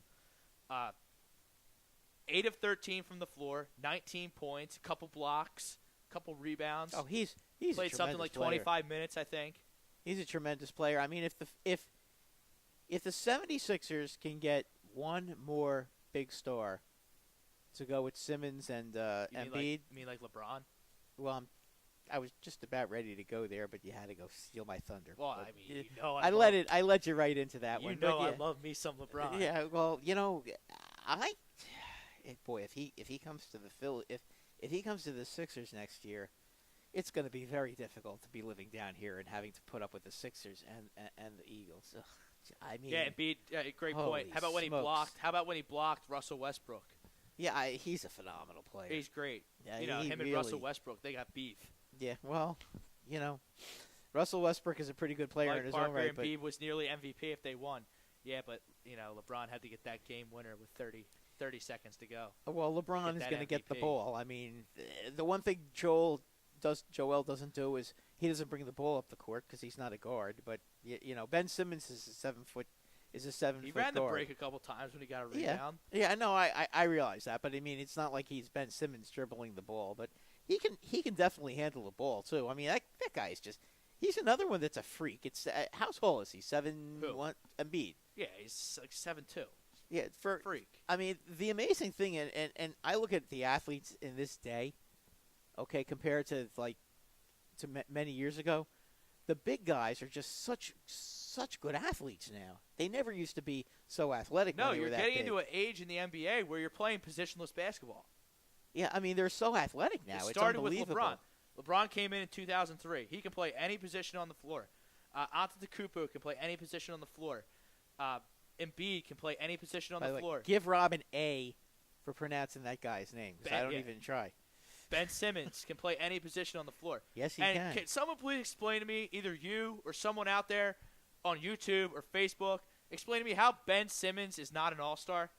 8 of 13 from the floor, 19 points, a couple blocks, a couple rebounds. Oh, he's played a something like 25 minutes, I think. He's a tremendous player. I mean, if the 76ers can get one more big star to go with Simmons and Embiid. You mean like LeBron? Well, I was just about ready to go there, but you had to go steal my thunder. Well, I mean, you know, I let you right into that one. You know, I love me some LeBron. Yeah, well, you know, if he comes to if he comes to the Sixers next year, it's going to be very difficult to be living down here and having to put up with the Sixers and the Eagles. Ugh, I mean, yeah, Embiid, great point. How about when he blocked Russell Westbrook? Yeah, he's a phenomenal player. He's great. Yeah, Him and Russell Westbrook, they got beef. Yeah, well, Russell Westbrook is a pretty good player in his own right. And Embiid was nearly MVP if they won. Yeah, but, LeBron had to get that game winner with 30 seconds to go. Well, LeBron is going to get the ball. I mean, the one thing Joel doesn't do is he doesn't bring the ball up the court because he's not a guard. But, Ben Simmons is a 7 foot guard. He ran the break a couple times when he got a rebound. Yeah, no, I realize that. But, I mean, it's not like he's Ben Simmons dribbling the ball. But he can definitely handle the ball, too. I mean, that guy is just – he's another one that's a freak. It's how tall is he? 7'1"? Embiid. Yeah, he's like 7'2". Yeah, freak. I mean, the amazing thing, and I look at the athletes in this day, okay, compared to many years ago, the big guys are just such good athletes now. They never used to be so athletic. No, when they you're were that getting big. into an age in the NBA where you're playing positionless basketball. Yeah, I mean, they're so athletic now. It It's started with unbelievable. LeBron. LeBron came in 2003. He can play any position on the floor. Antetokounmpo can play any position on the floor. Embiid can play any position on the floor. Give Rob an A for pronouncing that guy's name, because I don't even try. Ben Simmons can play any position on the floor. Yes, he can. Can someone please explain to me, either you or someone out there on YouTube or Facebook, explain to me how Ben Simmons is not an all-star?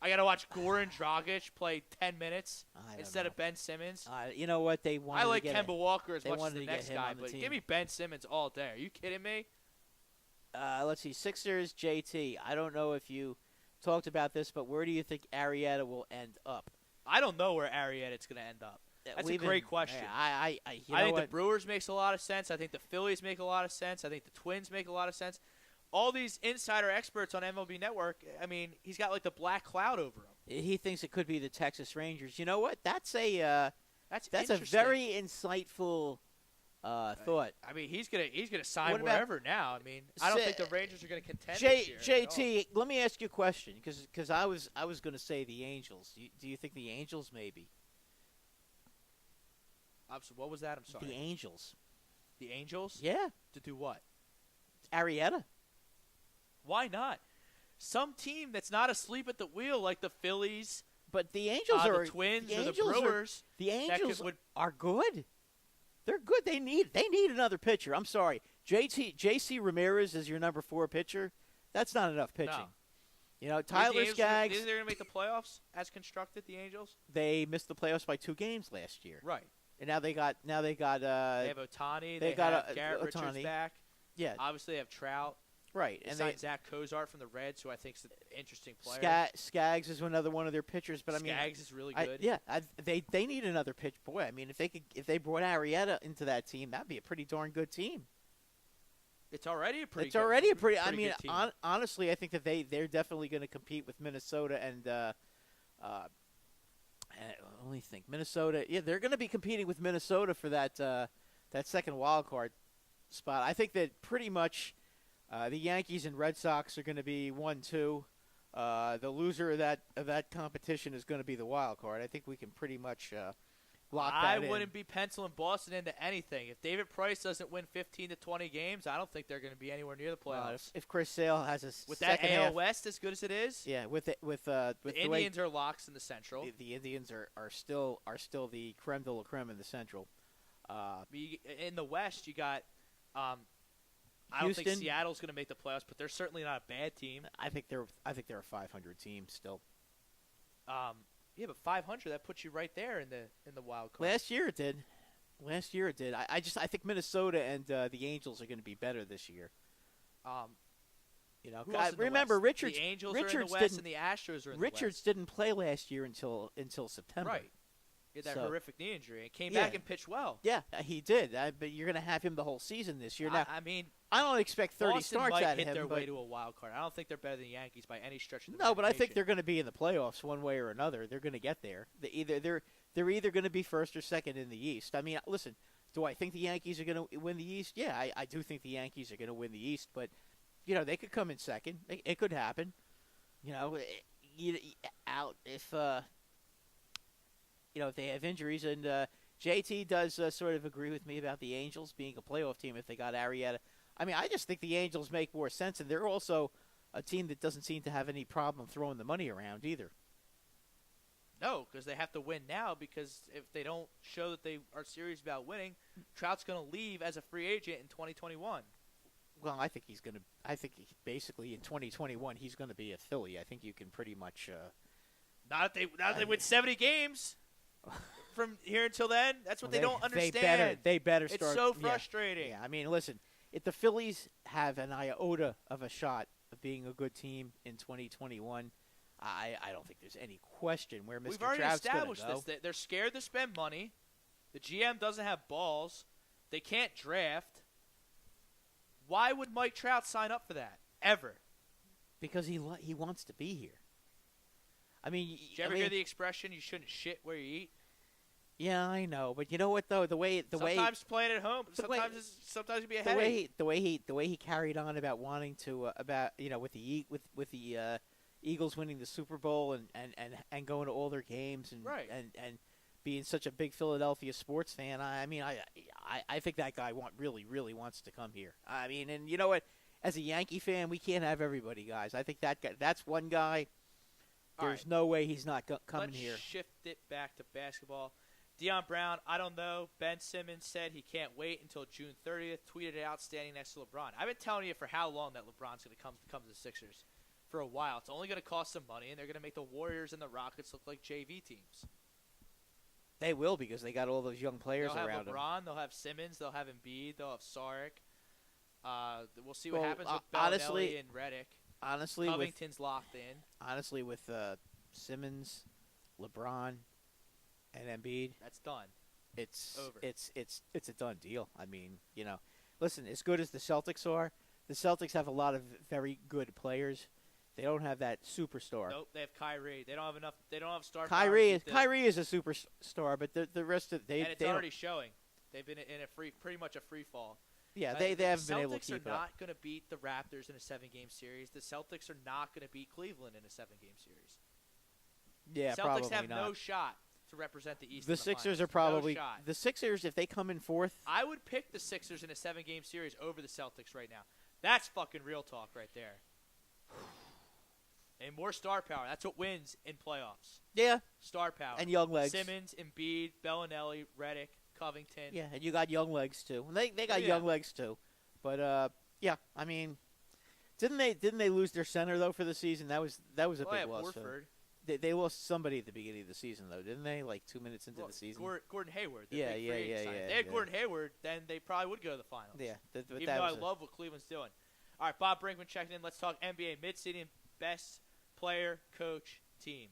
I got to watch Goran Dragic play 10 minutes instead of Ben Simmons. You know what? They wanted I like to get Kemba Walker as much as wanted the to next get him guy, on the but team. give me Ben Simmons all day. Are you kidding me? Let's see. Sixers, JT. I don't know if you talked about this, but where do you think Arietta will end up? I don't know where Arietta's going to end up. That's a great question. Yeah, I think the Brewers makes a lot of sense. I think the Phillies make a lot of sense. I think the Twins make a lot of sense. All these insider experts on MLB Network, I mean, he's got like the black cloud over him. He thinks it could be the Texas Rangers. You know what? That's a very insightful thought. I mean, he's gonna sign wherever now. I mean, I don't think the Rangers are gonna contend this year. JT, let me ask you a question, because I was going to say the Angels. Do you think the Angels maybe? What was that? I'm sorry. The Angels. The Angels? Yeah. To do what? Arietta. Why not? Some team that's not asleep at the wheel, like the Phillies, but the Angels are the Twins, the or the Brewers. The Angels are good. They're good. They need another pitcher. I'm sorry. JC Ramirez is your number 4 pitcher. That's not enough pitching. No. Tyler Skaggs. They're going to make the playoffs as constructed, the Angels? They missed the playoffs by 2 games last year. Right. And now they got they have Ohtani. They have Garrett Richards back. Yeah. Obviously, they have Trout. Right. And they Zach Cozart from the Reds, who I think is an interesting player. Skaggs is another one of their pitchers, but Skaggs is really good. They need another pitch. Boy, I mean, if they brought Arietta into that team, that'd be a pretty darn good team. It's already a pretty. I mean, honestly, I think that they're definitely going to compete with Minnesota and. Only think Minnesota. Yeah, they're going to be competing with Minnesota for that second wild card spot. I think that pretty much. The Yankees and Red Sox are going to be 1-2. The loser of that competition is going to be the wild card. I think we can pretty much lock that in. I wouldn't be penciling Boston into anything. If David Price doesn't win 15 to 20 games, I don't think they're going to be anywhere near the playoffs. If Chris Sale has a with that AL West as good as it is, yeah. With the Indians are locks in the Central. The Indians are still the creme de la creme in the Central. In the West, you got. I Houston, don't think Seattle's going to make the playoffs, but they're certainly not a bad team. I think they're a 500 team still. Yeah, but 500, that puts you right there in the wild card. Last year it did. I think Minnesota and the Angels are going to be better this year. Remember Richards. The Angels are in the West and the Astros are in the West. Richards didn't play last year until September. Right. He had that horrific knee injury and came back and pitched well. Yeah, he did. But you're going to have him the whole season this year. Now, I mean, I don't expect 30 Boston starts might out of hit him. their way to a wild card. I don't think they're better than the Yankees by any stretch of the No, but I think they're going to be in the playoffs one way or another. They're going to get there. They're either going to be first or second in the East. I mean, listen, do I think the Yankees are going to win the East? Yeah, I do think the Yankees are going to win the East, but they could come in second. It could happen. If they have injuries, and JT does sort of agree with me about the Angels being a playoff team if they got Arietta. I mean, I just think the Angels make more sense, and they're also a team that doesn't seem to have any problem throwing the money around either. No, because they have to win now. Because if they don't show that they are serious about winning, Trout's going to leave as a free agent in 2021. Well, I think he's going to. I think basically in 2021 he's going to be a Philly. I think you can pretty much. Not if they win 70 games from here until then. That's what they don't understand. They better start. It's so frustrating. Yeah, I mean, listen, if the Phillies have an iota of a shot of being a good team in 2021, I don't think there's any question where Mr. We've already Trout's established gonna go. this. They're scared to spend money. The GM doesn't have balls. They can't draft. Why would Mike Trout sign up for that ever? Because he wants to be here. I mean, did you ever hear the expression "you shouldn't shit where you eat"? Yeah, I know, but you know what though, sometimes playing at home, sometimes you be a headache. The way he carried on about wanting to with the Eagles winning the Super Bowl and going to all their games and being such a big Philadelphia sports fan. I mean, I think that guy really wants to come here. I mean, and you know what? As a Yankee fan, we can't have everybody, guys. I think that's one guy. There's no way he's not coming here. Let's shift it back to basketball. Deion Brown, I don't know. Ben Simmons said he can't wait until June 30th. Tweeted it out standing next to LeBron. I've been telling you for how long that LeBron's going to come to the Sixers. For a while. It's only going to cost some money, and they're going to make the Warriors and the Rockets look like JV teams. They will because they got all those young players around them. They'll have LeBron. They'll have Simmons. They'll have Embiid. They'll have Saric. We'll see what happens with Bellinelli and Redick. Honestly, Covington's locked in. Honestly, with Simmons, LeBron, and Embiid, that's done. It's over. It's a done deal. I mean, listen, as good as the Celtics are, the Celtics have a lot of very good players. They don't have that superstar. Nope, they have Kyrie. They don't have enough. They don't have star Kyrie power. Kyrie is a superstar, but the rest of and it's already showing. They've been in pretty much a free fall. Yeah, they haven't been able to keep it up. The Celtics are not going to beat the Raptors in a 7-game series. The Celtics are not going to beat Cleveland in a 7-game series. Yeah, Celtics probably have not. no shot to represent the East. The Sixers are probably no shot. The Sixers if they come in fourth. I would pick the Sixers in a 7-game series over the Celtics right now. That's fucking real talk right there. And more star power. That's what wins in playoffs. Yeah. Star power. And young legs. Simmons, Embiid, Bellinelli, Redick, Covington. Yeah, and you got young legs too. They got young legs too. But yeah, I mean, didn't they lose their center though for the season? That was a big loss. Warford. They lost somebody at the beginning of the season though, didn't they? Like 2 minutes into the season. Gordon Hayward. Yeah. They had Gordon Hayward, then they probably would go to the finals. Yeah. Even though I love what Cleveland's doing. All right, Bob Brinkman checking in. Let's talk NBA mid-season best player, coach, team.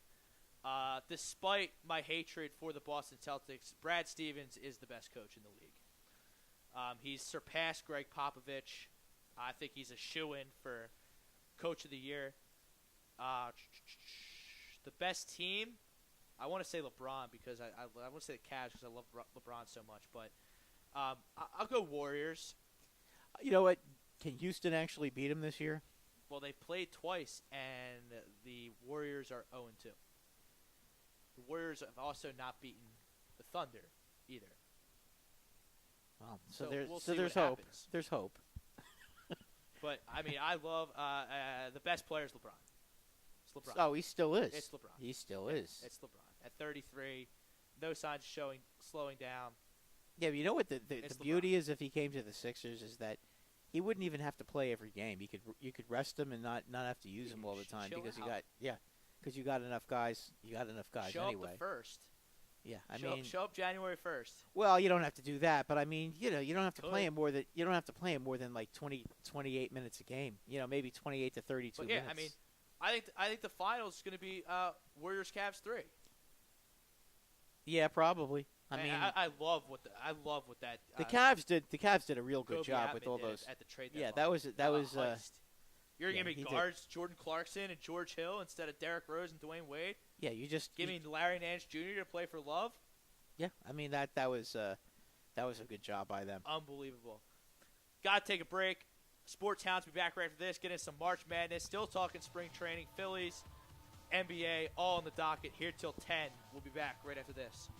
Despite my hatred for the Boston Celtics, Brad Stevens is the best coach in the league. He's surpassed Greg Popovich. I think he's a shoo-in for Coach of the Year. The best team, I want to say LeBron because I want to say the Cavs because I love LeBron so much. But I'll go Warriors. You know what? Can Houston actually beat him this year? Well, they played twice, and the Warriors are 0-2. The Warriors have also not beaten the Thunder either. Well, we'll so see there's what hope. happens. There's hope. But, I mean, I love the best player is LeBron. It's LeBron. Oh, he still is. It's LeBron. He still is. It's LeBron. At 33, no signs slowing down. Yeah, but you know what the It's beauty is if he came to the Sixers is that he wouldn't even have to play every game. You could rest him and not have to use him all the time because you got enough guys. You got enough guys Show anyway. up the first. Yeah, show up January 1st. Well, you don't have to do that, but I mean, you don't have to play him more than like 20, 28 minutes a game. Maybe 28 to 32 but yeah, minutes. I mean, I think the finals is going to be Warriors Cavs 3. Yeah, probably. I love what that the Cavs did. The Cavs did a real good Kobe job Atman with all did those. At the trade yeah, deadline. that was. You're gonna he give me did. guards Jordan Clarkson and George Hill instead of Derrick Rose and Dwayne Wade. Yeah, you just give me Larry Nance Jr. to play for Love. Yeah, I mean that was a good job by them. Unbelievable. Got to take a break. Sports Hounds will be back right after this. Get in some March Madness. Still talking spring training. Phillies, NBA, all on the docket here till 10. We'll be back right after this.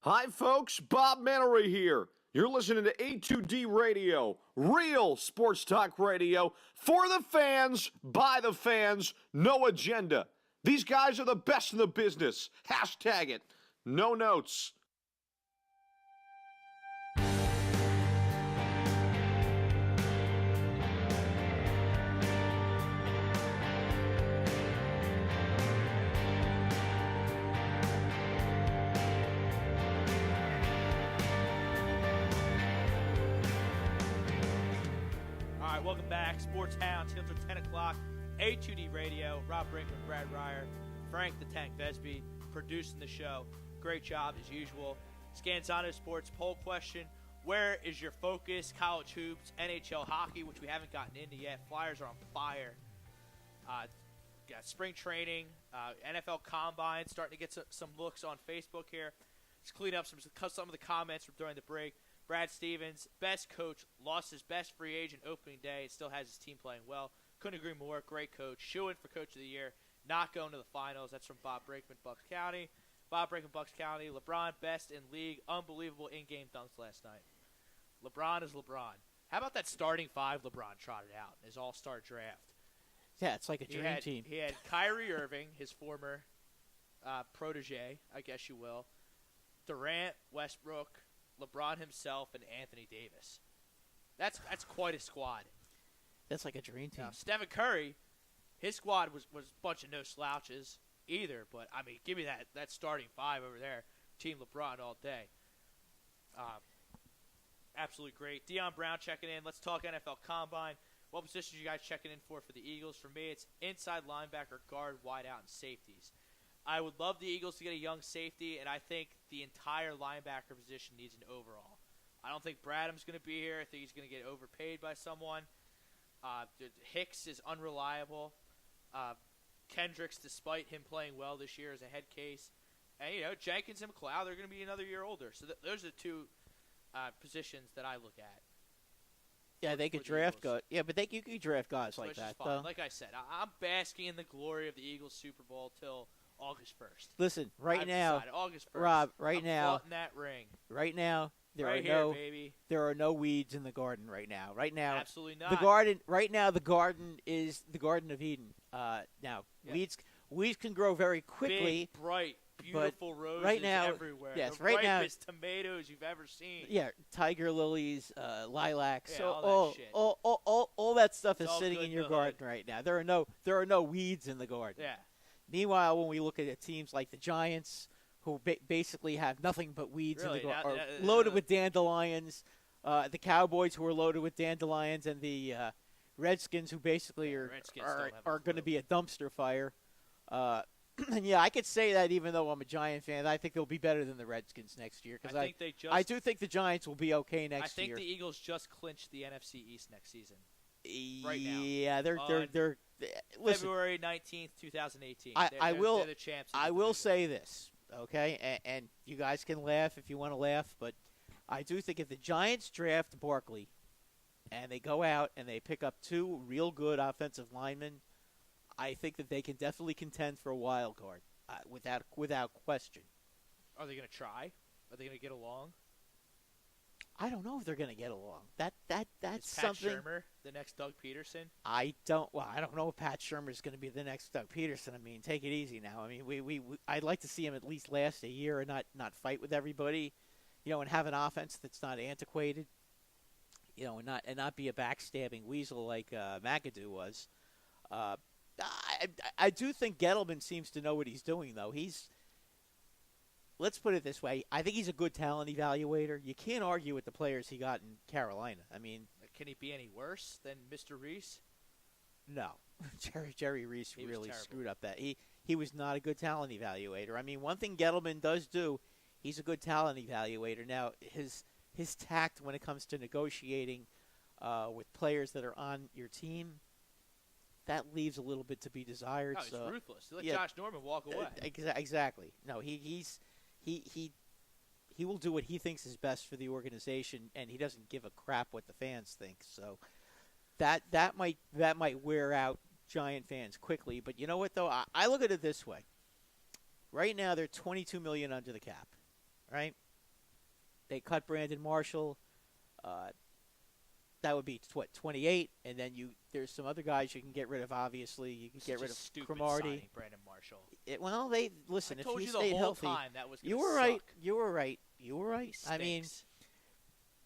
Hi, folks. Bob Mannery here. You're listening to A2D Radio, real sports talk radio for the fans, by the fans, no agenda. These guys are the best in the business. Hashtag it. No notes. Welcome back. Sports Hounds, till 10 o'clock. A2D Radio. Rob Brinkman, Brad Ryer, Frank the Tank Vesby producing the show. Great job as usual. Scanzano Sports poll question. Where is your focus? College hoops, NHL hockey, which we haven't gotten into yet. Flyers are on fire. Got spring training, NFL Combine, starting to get some looks on Facebook here. Let's clean up some of the comments from during the break. Brad Stevens, best coach, lost his best free agent opening day. Still has his team playing well. Couldn't agree more. Great coach. Shoo-in for Coach of the Year. Not going to the finals. That's from Bob Brakeman, Bucks County. Bob Brakeman, Bucks County. LeBron, best in league. Unbelievable in-game dunks last night. LeBron is LeBron. How about that starting five LeBron trotted out in his all-star draft? Yeah, it's like a dream team. He had Kyrie Irving, his former protege, I guess you will. Durant, Westbrook, LeBron himself, and Anthony Davis. That's quite a squad. That's like a dream team. Now, Stephen Curry, his squad was a bunch of no slouches either, but, I mean, give me that starting five over there. Team LeBron all day. Absolutely great. Deion Brown checking in. Let's talk NFL Combine. What positions are you guys checking in for the Eagles? For me, it's inside linebacker, guard, wideout, and safeties. I would love the Eagles to get a young safety, and I think the entire linebacker position needs an overhaul. I don't think Bradham's going to be here. I think he's going to get overpaid by someone. Hicks is unreliable. Kendricks, despite him playing well this year, is a head case. And, Jenkins and McLeod, they're going to be another year older. So those are the two positions that I look at. Yeah, they could draft guys. Yeah, but you could draft guys like that, though. Like I said, I'm basking in the glory of the Eagles Super Bowl till August 1st. Listen, right now, August 1st, Rob, I'm flaunting that ring. Right now, there are no weeds in the garden right now. Right now, absolutely not. The garden right now, the garden is the Garden of Eden. Weeds can grow very quickly. Big, bright, beautiful roses right now, everywhere. Yes, the right now, ripest tomatoes you've ever seen. Yeah, tiger lilies, lilacs, yeah, all that stuff is all sitting in your garden right now. There are no weeds in the garden. Yeah. Meanwhile, when we look at teams like the Giants, who basically have nothing but weeds in the garden, are loaded with dandelions, the Cowboys, who are loaded with dandelions, and the Redskins, who basically are going to be a dumpster fire. And yeah, I could say that even though I'm a Giant fan, I think they'll be better than the Redskins next year. Because I do think the Giants will be okay next year. I think the Eagles just clinched the NFC East next season. Right now. Yeah, they're listen, February 19th, 2018. I they're the champs. I will say this, okay, and you guys can laugh if you want to laugh, but I do think if the Giants draft Barkley and they go out and they pick up two real good offensive linemen, I think that they can definitely contend for a wild card, without question. Are they going to try? Are they going to get along? I don't know if they're going to get along. That's Is something. Pat Shurmur the next Doug Peterson? I don't know if Pat Shurmur is going to be the next Doug Peterson. I mean, take it easy now. I mean, I'd like to see him at least last a year and not fight with everybody, and have an offense that's not antiquated, and not be a backstabbing weasel like McAdoo was. I do think Gettleman seems to know what he's doing, though. Let's put it this way. I think he's a good talent evaluator. You can't argue with the players he got in Carolina. I mean, can he be any worse than Mr. Reese? No. Jerry Reese really screwed up that. He was not a good talent evaluator. I mean, one thing Gettleman does do, he's a good talent evaluator. Now, his tact when it comes to negotiating with players that are on your team, that leaves a little bit to be desired. No, he's ruthless. He let Josh Norman walk away. Exactly. No, he will do what he thinks is best for the organization, and he doesn't give a crap what the fans think. So that might wear out Giant fans quickly. But you know what, though? I look at it this way. Right now, they're $22 million under the cap, right? they cut Brandon Marshall. That would be 28, and then there's some other guys you can get rid of. Obviously, you can get rid of Cromartie. Brandon Marshall. They listen. I If told he you stayed the whole healthy, time that was you gonna were right. suck. You were right. You were right. He I mean, stinks.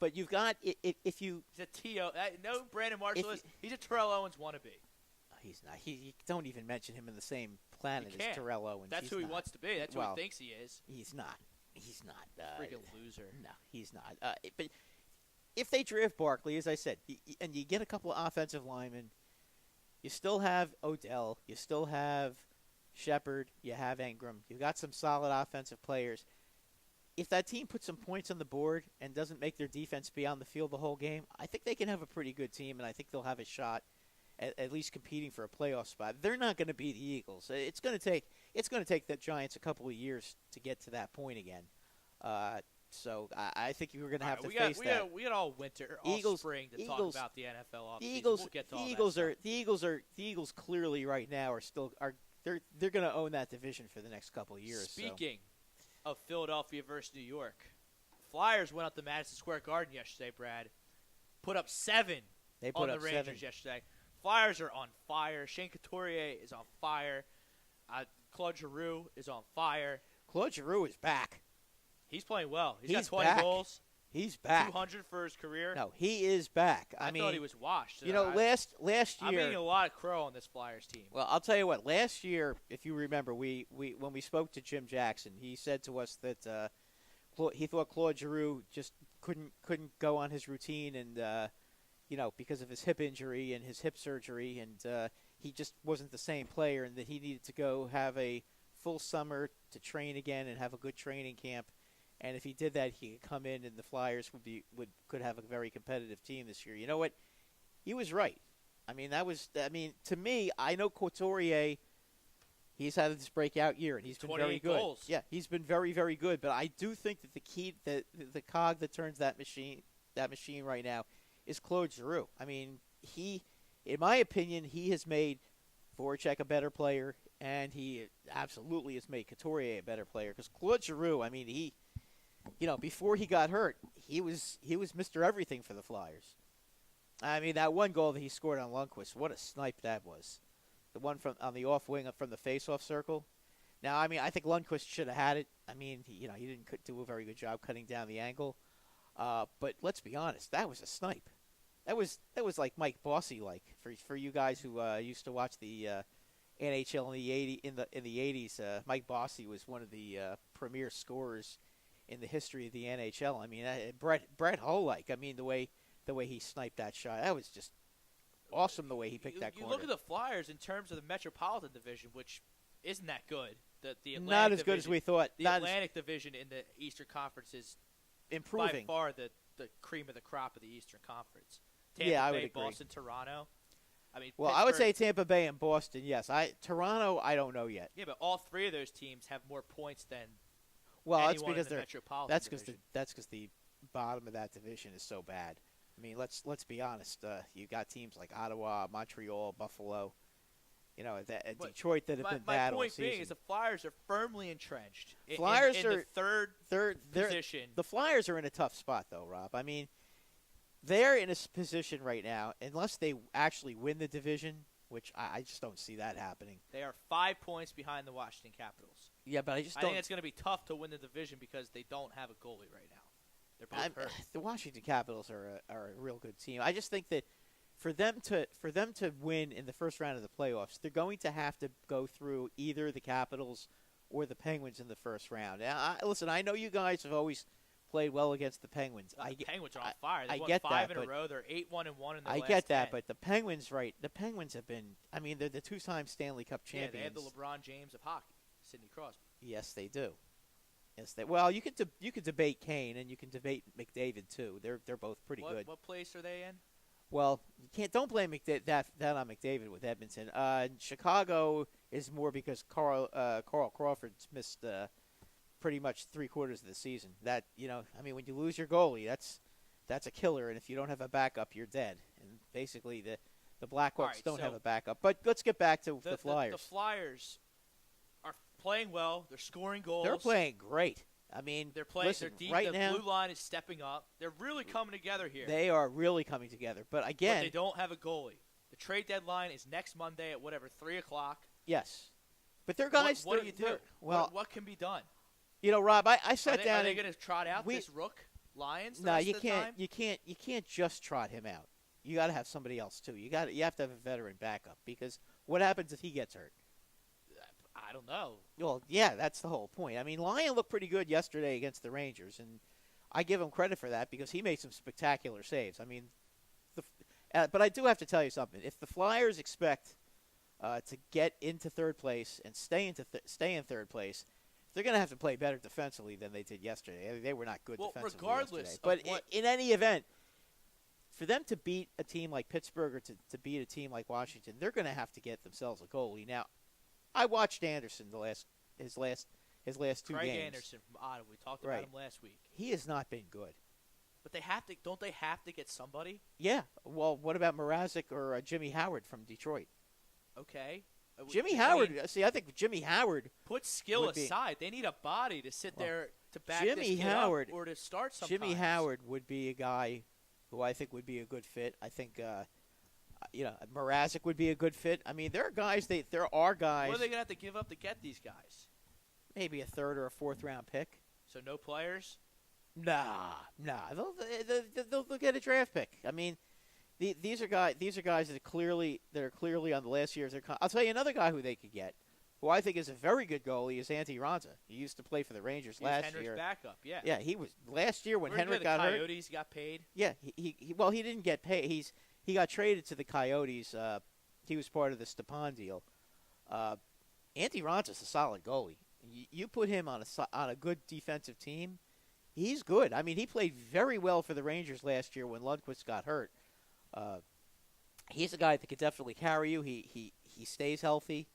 but you've got if you. He's a T.O. No, Brandon Marshall is. He's a Terrell Owens wannabe. He's not. You don't even mention him in the same planet as Terrell Owens. That's who he wants to be. That's who he thinks he is. He's not. He's not. Freaking loser. No, he's not. But if they draft Barkley, as I said, and you get a couple of offensive linemen, you still have Odell, you still have Shepard, you have Ingram, you've got some solid offensive players. If that team puts some points on the board and doesn't make their defense be on the field the whole game, I think they can have a pretty good team, and I think they'll have a shot at least competing for a playoff spot. They're not going to be the Eagles. It's going to take the Giants a couple of years to get to that point again. So I think you're going to have to face that. We got all winter, spring to talk about the NFL offseason. We'll get to all that the Eagles clearly right now they're going to own that division for the next couple of years. Speaking of Philadelphia versus New York, Flyers went up to Madison Square Garden yesterday. Brad put up 7 on the Rangers yesterday. Flyers are on fire. Shane Couturier is on fire. Claude Giroux is on fire. Claude Giroux is back. He's playing well. He's got 20 back. goals. He's back. 200 for his career. No, he is back. I thought he was washed. Last year I'm eating a lot of crow on this Flyers team. Well, I'll tell you what. Last year, if you remember, we when we spoke to Jim Jackson, he said to us that he thought Claude Giroux just couldn't go on his routine, and because of his hip injury and his hip surgery, and he just wasn't the same player, and that he needed to go have a full summer to train again and have a good training camp. And if he did that, he could come in, and the Flyers could have a very competitive team this year. You know what? He was right. To me, I know Couturier. He's had this breakout year, and he's been very good. Goals. Yeah, he's been very, very good. But I do think that the key, the cog that turns that machine right now, is Claude Giroux. I mean, in my opinion, he has made Voracek a better player, and he absolutely has made Couturier a better player. Because Claude Giroux, before he got hurt, he was Mr. Everything for the Flyers. I mean, that one goal that he scored on Lundqvist, what a snipe that was. The one on the off wing from the face-off circle. Now, I think Lundqvist should have had it. He didn't do a very good job cutting down the angle. But let's be honest, that was a snipe. That was like Mike Bossy-like for you guys who used to watch the NHL in the 80s. Mike Bossy was one of the premier scorers in the history of the NHL. Brett Hull-like. The way he sniped that shot, that was just awesome. The way he picked that corner. You look at the Flyers in terms of the Metropolitan Division, which isn't that good. The Atlantic not as division, good as we thought. The Atlantic Division in the Eastern Conference is improving. By far the cream of the crop of the Eastern Conference. Tampa I Bay, would agree. Boston, Toronto. I would say Tampa Bay and Boston. Yes, Toronto. I don't know yet. Yeah, but all three of those teams have more points than. That's because they're. That's because the bottom of that division is so bad. Let's be honest. You got teams like Ottawa, Montreal, Buffalo. Detroit that have been bad all season. My point being is the Flyers are firmly entrenched. Flyers in are the third position. The Flyers are in a tough spot, though, Rob. They're in a position right now, unless they actually win the division, which I just don't see that happening. They are 5 points behind the Washington Capitals. Yeah, but I think it's going to be tough to win the division because they don't have a goalie right now. They're both hurt. The Washington Capitals are a real good team. I just think that for them to win in the first round of the playoffs, they're going to have to go through either the Capitals or the Penguins in the first round. Listen, I know you guys have always played well against the Penguins. The Penguins are on fire. They won get 5 that, in a row. They're 8-1-1 in their last I get that, 10. but the Penguins, right? The Penguins have been. They're the two-time Stanley Cup champions. Yeah, they have the LeBron James of hockey, Sidney Crosby. Yes, they do. Well, you could debate Kane and you can debate McDavid too. They're both pretty good. What place are they in? Well, don't blame that on McDavid with Edmonton. Chicago is more because Carl Crawford's missed pretty much 3/4 of the season. That when you lose your goalie, that's a killer, and if you don't have a backup, you're dead. And basically, the Blackhawks don't have a backup. But let's get back to the Flyers. The Flyers are playing well. They're scoring goals. They're playing great. I mean, They're playing. listen, Their right now, blue line is stepping up. They're really coming together here. They are really coming together. But again, but they don't have a goalie. The trade deadline is next Monday at 3:00. Yes, but they're guys. What do you do? Well, what can be done? Rob, I sat down. Are they going to trot out this rook Lyons? No, you can't. You can't just trot him out. You got to have somebody else too. You have to have a veteran backup because what happens if he gets hurt? I don't know. Well, yeah, that's the whole point. I mean, Lyon looked pretty good yesterday against the Rangers, and I give him credit for that because he made some spectacular saves. I mean, but I do have to tell you something. If the Flyers expect to get into third place and stay in third place, they're going to have to play better defensively than they did yesterday. I mean, they were not good defensively regardless yesterday. But in any event, for them to beat a team like Pittsburgh or to beat a team like Washington, they're going to have to get themselves a goalie. Now, I watched Anderson his last 2 games. Craig Anderson from Ottawa. We talked about him last week. He has not been good. But don't they have to get somebody? Yeah. Well, what about Mrazek or Jimmy Howard from Detroit? Okay. Jimmy Howard. See, I think Jimmy Howard. Put skill aside. They need a body to sit there to back Jimmy this kid Howard up or to start sometimes. Jimmy Howard would be a guy who I think would be a good fit. I think Mrazek would be a good fit. I mean, there are guys. There are guys. What are they gonna have to give up to get these guys? Maybe a third or a fourth round pick. So no players. Nah. They'll get a draft pick. I mean, these are guys that are clearly on the last year's. I'll tell you another guy who they could get, who I think is a very good goalie, is Antti Raanta. He used to play for the Rangers last Henrik's year. Backup, yeah. Yeah, he was last year when Henrik got hurt. Coyotes got paid. Yeah, he didn't get paid. He got traded to the Coyotes. He was part of the Stepan deal. Antti Raanta's a solid goalie. You put him on a good defensive team, he's good. I mean, he played very well for the Rangers last year when Lundqvist got hurt. He's a guy that could definitely carry you. He stays healthy.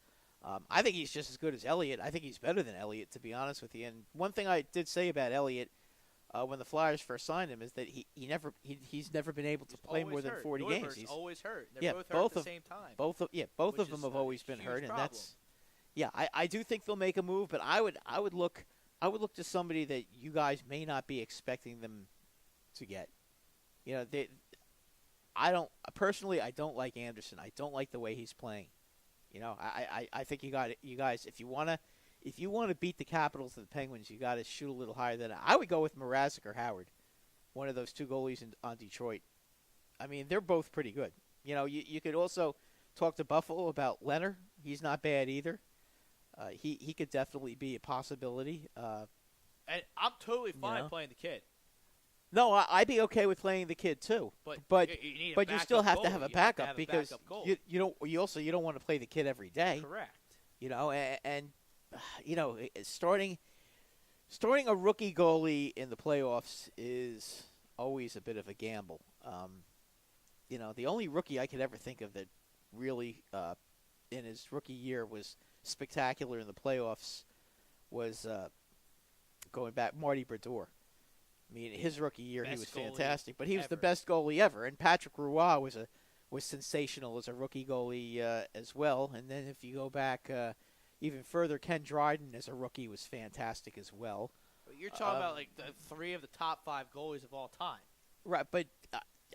I think he's just as good as Elliott. I think he's better than Elliott, to be honest with you. And one thing I did say about Elliott when the Flyers first signed him is that he's never been able to play more than 40 games. He's always hurt. They're both hurt at the same time. Both of them have always been hurt, and that's. Yeah, I do think they'll make a move, but I would look to somebody that you guys may not be expecting them to get. I don't like Anderson. I don't like the way he's playing. I think you guys if you want to beat the Capitals and the Penguins, you got to shoot a little higher than that. I would go with Mrazek or Howard, one of those two goalies on Detroit. I mean, they're both pretty good. You could also talk to Buffalo about Leonard. He's not bad either. He could definitely be a possibility. And I'm totally fine playing the kid. No, I'd be okay with playing the kid too. But you still have to have a backup because you don't want to play the kid every day. Correct. And starting a rookie goalie in the playoffs is always a bit of a gamble. The only rookie I could ever think of that really in his rookie year was spectacular in the playoffs was going back Marty Brodeur. I mean, his rookie year he was fantastic, but he was the best goalie ever. And Patrick Roy was sensational as a rookie goalie as well. And then if you go back even further, Ken Dryden as a rookie was fantastic as well. You're talking about like the three of the top 5 goalies of all time, right? But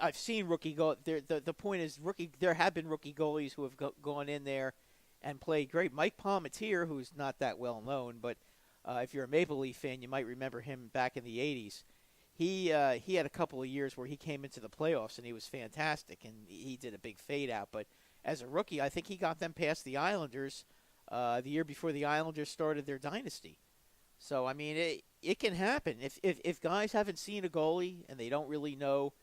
I've seen rookie go. The point is, there have been rookie goalies who have gone in there and played great. Mike Palmateer, who's not that well known, but if you're a Maple Leaf fan, you might remember him back in the '80s. He had a couple of years where he came into the playoffs and he was fantastic, and he did a big fade out. But as a rookie, I think he got them past the Islanders the year before the Islanders started their dynasty. So I mean, it can happen if guys haven't seen a goalie and they don't really know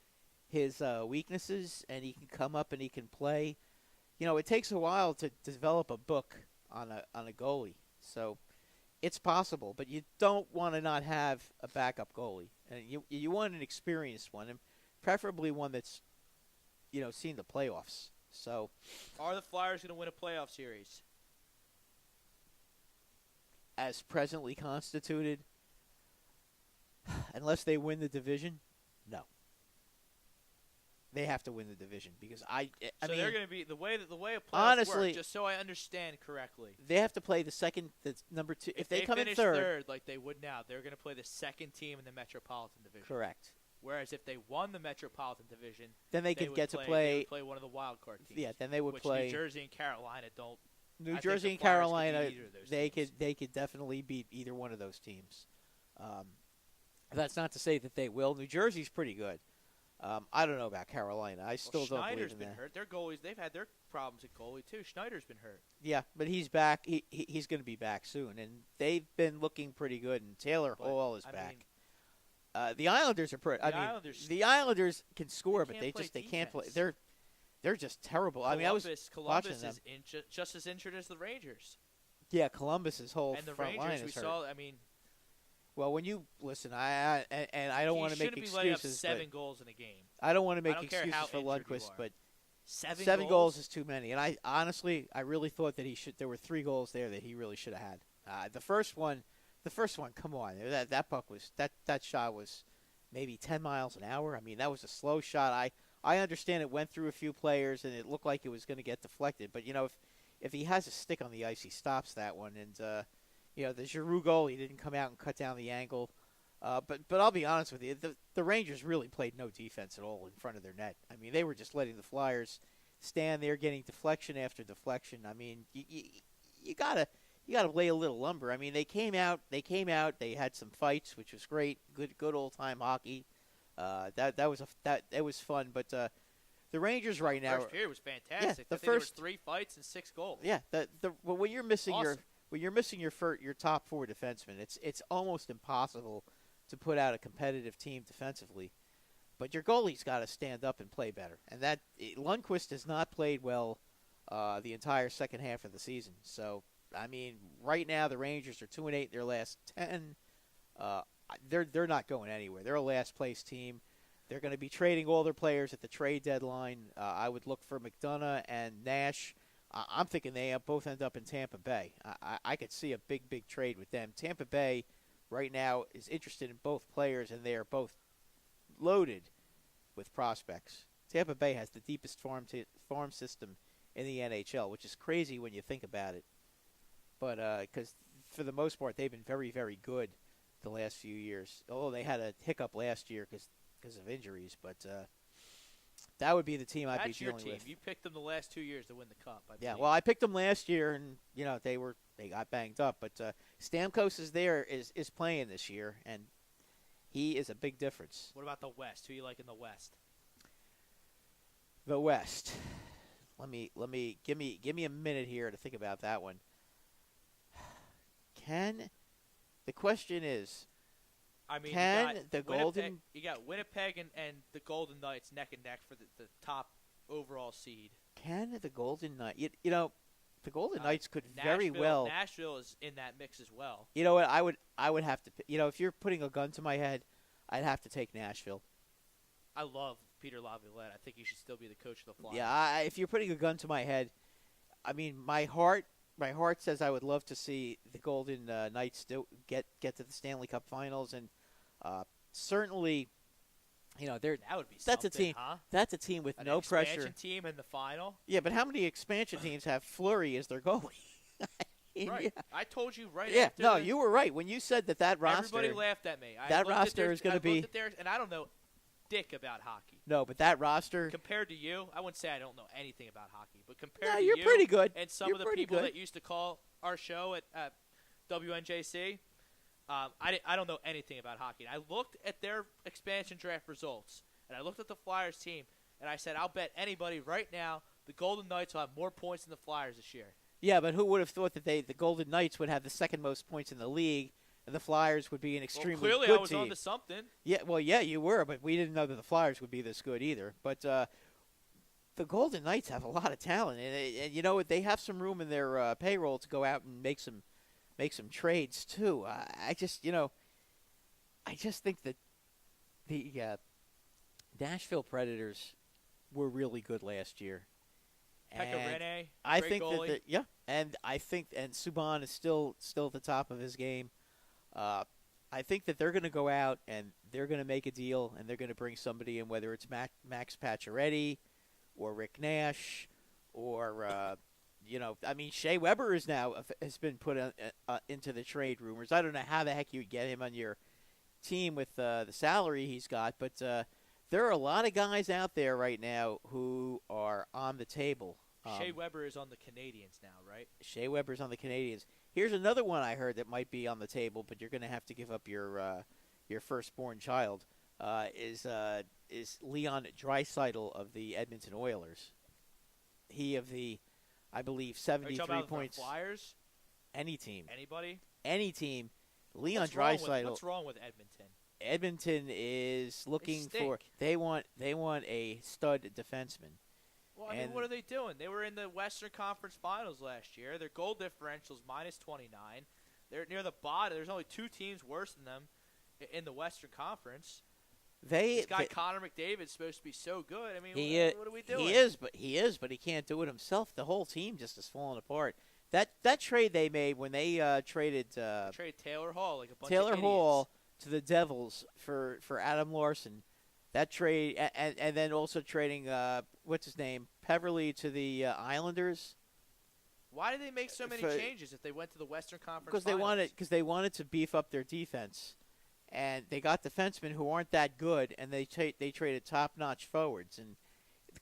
his weaknesses, and he can come up and he can play. It takes a while to develop a book on a goalie. So it's possible, but you don't want to not have a backup goalie, and you want an experienced one, and preferably one that's seen the playoffs. So, are the Flyers going to win a playoff series? As presently constituted, unless they win the division, no. they have to win the division because I So mean they're going to be the way a playoffs honestly, work, just so I understand correctly. they have to play the number 2. If they come in finish third, like they would now, they're going to play the second team in the Metropolitan Division. correct. Whereas if they won the Metropolitan Division, Then they could would get play, to play. they would play one of the wild card teams. Yeah, then they would which play New Jersey and Carolina don't. New I think Jersey the and Flyers could Carolina. beat either of those They teams. could definitely beat either one of those teams. That's not to say that they will. New Jersey's pretty good. I don't know about Carolina. I still don't believe Schneider's in been that. hurt. Their goalies, they've had their problems at goalie too. Schneider's been hurt. Yeah, but he's back. He's going to be back soon, and they've been looking pretty good. And Taylor But, Hall is I back. mean, The Islanders are pretty. The Islanders can score, but can't play they can't play. defense. They're just terrible. I mean, I was watching Columbus them. is just as injured as the Rangers. Yeah, Columbus's whole And the front line Rangers, is we hurt. saw. I mean, Well, when you listen, I don't want to make shouldn't be letting up excuses. 7 goals in a game. I don't want to make don't care excuses how for injured you Lundqvist, are. but 7 goals is too many. And I honestly, I really thought that he should. There were 3 goals there that he really should have had. The first one, come on, that puck was that shot was maybe 10 miles an hour. I mean, that was a slow shot. I understand it went through a few players and it looked like it was going to get deflected. But if he has a stick on the ice, he stops that one. And the Giroux goal, he didn't come out and cut down the angle. But I'll be honest with you, the Rangers really played no defense at all in front of their net. I mean, they were just letting the Flyers stand there, getting deflection after deflection. I mean, you gotta lay a little lumber. I mean, they came out, they had some fights, which was great, good old time hockey. That was fun. But the Rangers right now, First period was fantastic. Yeah, I think there was 3 fights and 6 goals. yeah. When you're missing Awesome. your top 4 defensemen, it's almost impossible to put out a competitive team defensively. But your goalie's got to stand up and play better. And Lundqvist has not played well the entire second half of the season. So, I mean, right now the Rangers are 2-8 in their last 10. They're not going anywhere. They're a last place team. They're going to be trading all their players at the trade deadline. I would look for McDonough and Nash. I'm thinking they both end up in Tampa Bay. I could see a big trade with them. Tampa Bay right now is interested in both players, and they are both loaded with prospects. Tampa Bay has the deepest farm system in the NHL, which is crazy when you think about it. But because for the most part, they've been very, very good the last few years. Although they had a hiccup last year because of injuries, but that would be the team I'd be That's your dealing team. with. You picked them the last 2 years to win the cup. I Yeah, believe. well, I picked them last year, and they got banged up. But Stamkos is playing this year, and he is a big difference. What about the West? Who you like in the West? The West. Let me give me a minute here to think about that one. The question is, I mean, can you got the Golden? You got Winnipeg and the Golden Knights neck and neck for the top overall seed. Can the Golden Knights? The Golden Knights could very Nashville, well. Nashville is in that mix as well. You know what? I would have to. If you're putting a gun to my head, I'd have to take Nashville. I love Peter Laviolette. I think he should still be the coach of the Flyers. Yeah, if you're putting a gun to my head, I mean, my heart says I would love to see the Golden Knights still get to the Stanley Cup Finals, and certainly, that would be that's a something, team. huh? That's a team with An no pressure. expansion team in the final. Yeah, but how many expansion teams have Fleury as their goalie? Right. Yeah. I told you right Yeah, after no, the- you were right when you said that roster. Everybody laughed at me. That roster is gonna be- and I don't know dick about hockey. No, but that roster. Compared to you, I wouldn't say I don't know anything about hockey, but compared No, to you're you pretty good. and some You're of the pretty people good. that used to call our show at WNJC, I don't know anything about hockey. And I looked at their expansion draft results, and I looked at the Flyers team, and I said, I'll bet anybody right now the Golden Knights will have more points than the Flyers this year. Yeah, but who would have thought that the Golden Knights would have the second most points in the league, and the Flyers would be an extremely Well, clearly good I was team? on to something. Yeah, well, yeah, you were, but we didn't know that the Flyers would be this good either. But the Golden Knights have a lot of talent, and you know what? They have some room in their payroll to go out and make some trades too. I just think that the Nashville Predators were really good last year. Pekka And Rinne, I great think goalie. and Subban is still at the top of his game. I think that they're going to go out and they're going to make a deal and they're going to bring somebody in, whether it's Max Pacioretty or Rick Nash or Shea Weber has been put into the trade rumors. I don't know how the heck you would get him on your team with the salary he's got, but there are a lot of guys out there right now who are on the table. Shea Weber is on the Canadians now, right? Shea Weber's on the Canadians. Here's another one I heard that might be on the table, but you're going to have to give up your firstborn child. Is Leon Draisaitl of the Edmonton Oilers? He of the, I believe, 73 points. The Flyers? Any team. Anybody? Any team. Leon Draisaitl. What's wrong with Edmonton? Edmonton is looking for. They want a stud defenseman. Well, I mean, what are they doing? They were in the Western Conference Finals last year. Their goal differential is -29. They're near the bottom. There's only 2 teams worse than them in the Western Conference. This guy Connor McDavid is supposed to be so good. I mean, what are we doing? He is, but he can't do it himself. The whole team just is falling apart. That trade they made when they traded Taylor Hall, like a bunch Taylor of Hall to the Devils for Adam Larson. That trade, and then also trading what's his name, Peverly to the Islanders. Why did they make so many changes if they went to the Western Conference? Because they wanted to beef up their defense, and they got defensemen who aren't that good, and they traded top-notch forwards, and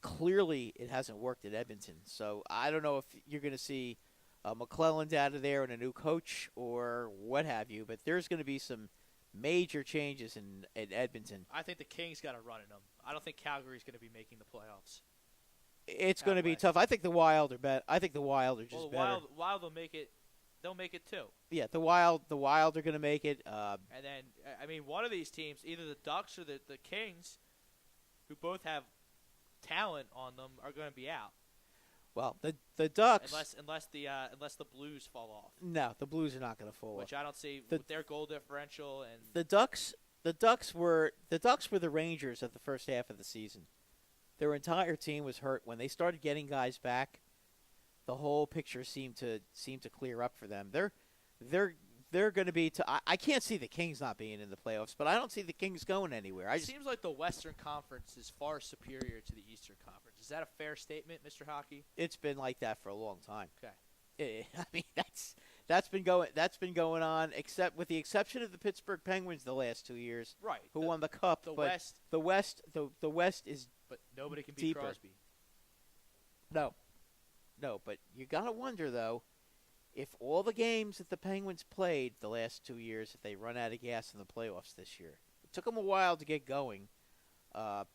clearly it hasn't worked at Edmonton. So I don't know if you're going to see McClelland out of there and a new coach or what have you, but there's going to be some major changes in Edmonton. I think the Kings got a run in them. I don't think Calgary's going to be making the playoffs. It's going to be tough. I think the Wild are better. I think the Wild are just better. Wild will make it. They'll make it too. Yeah, the Wild are going to make it. And then, I mean, one of these teams, either the Ducks or the Kings, who both have talent on them, are going to be out. Well, the Ducks, unless the Blues fall off. No, the Blues are not going to fall off. Which I don't see with their goal differential and the Ducks were the Rangers at the first half of the season. Their entire team was hurt. When they started getting guys back, the whole picture seemed to clear up for them. They're going to be. I can't see the Kings not being in the playoffs, but I don't see the Kings going anywhere. It seems like the Western Conference is far superior to the Eastern Conference. Is that a fair statement, Mr. Hockey? It's been like that for a long time. Okay. I mean, that's been going on, except with the exception of the Pittsburgh Penguins the last 2 years, right? Who won the Cup? The West is. But nobody can beat deeper. Crosby. No, but you gotta wonder though, if all the games that the Penguins played the last 2 years, if they run out of gas in the playoffs this year. It took them a while to get going. But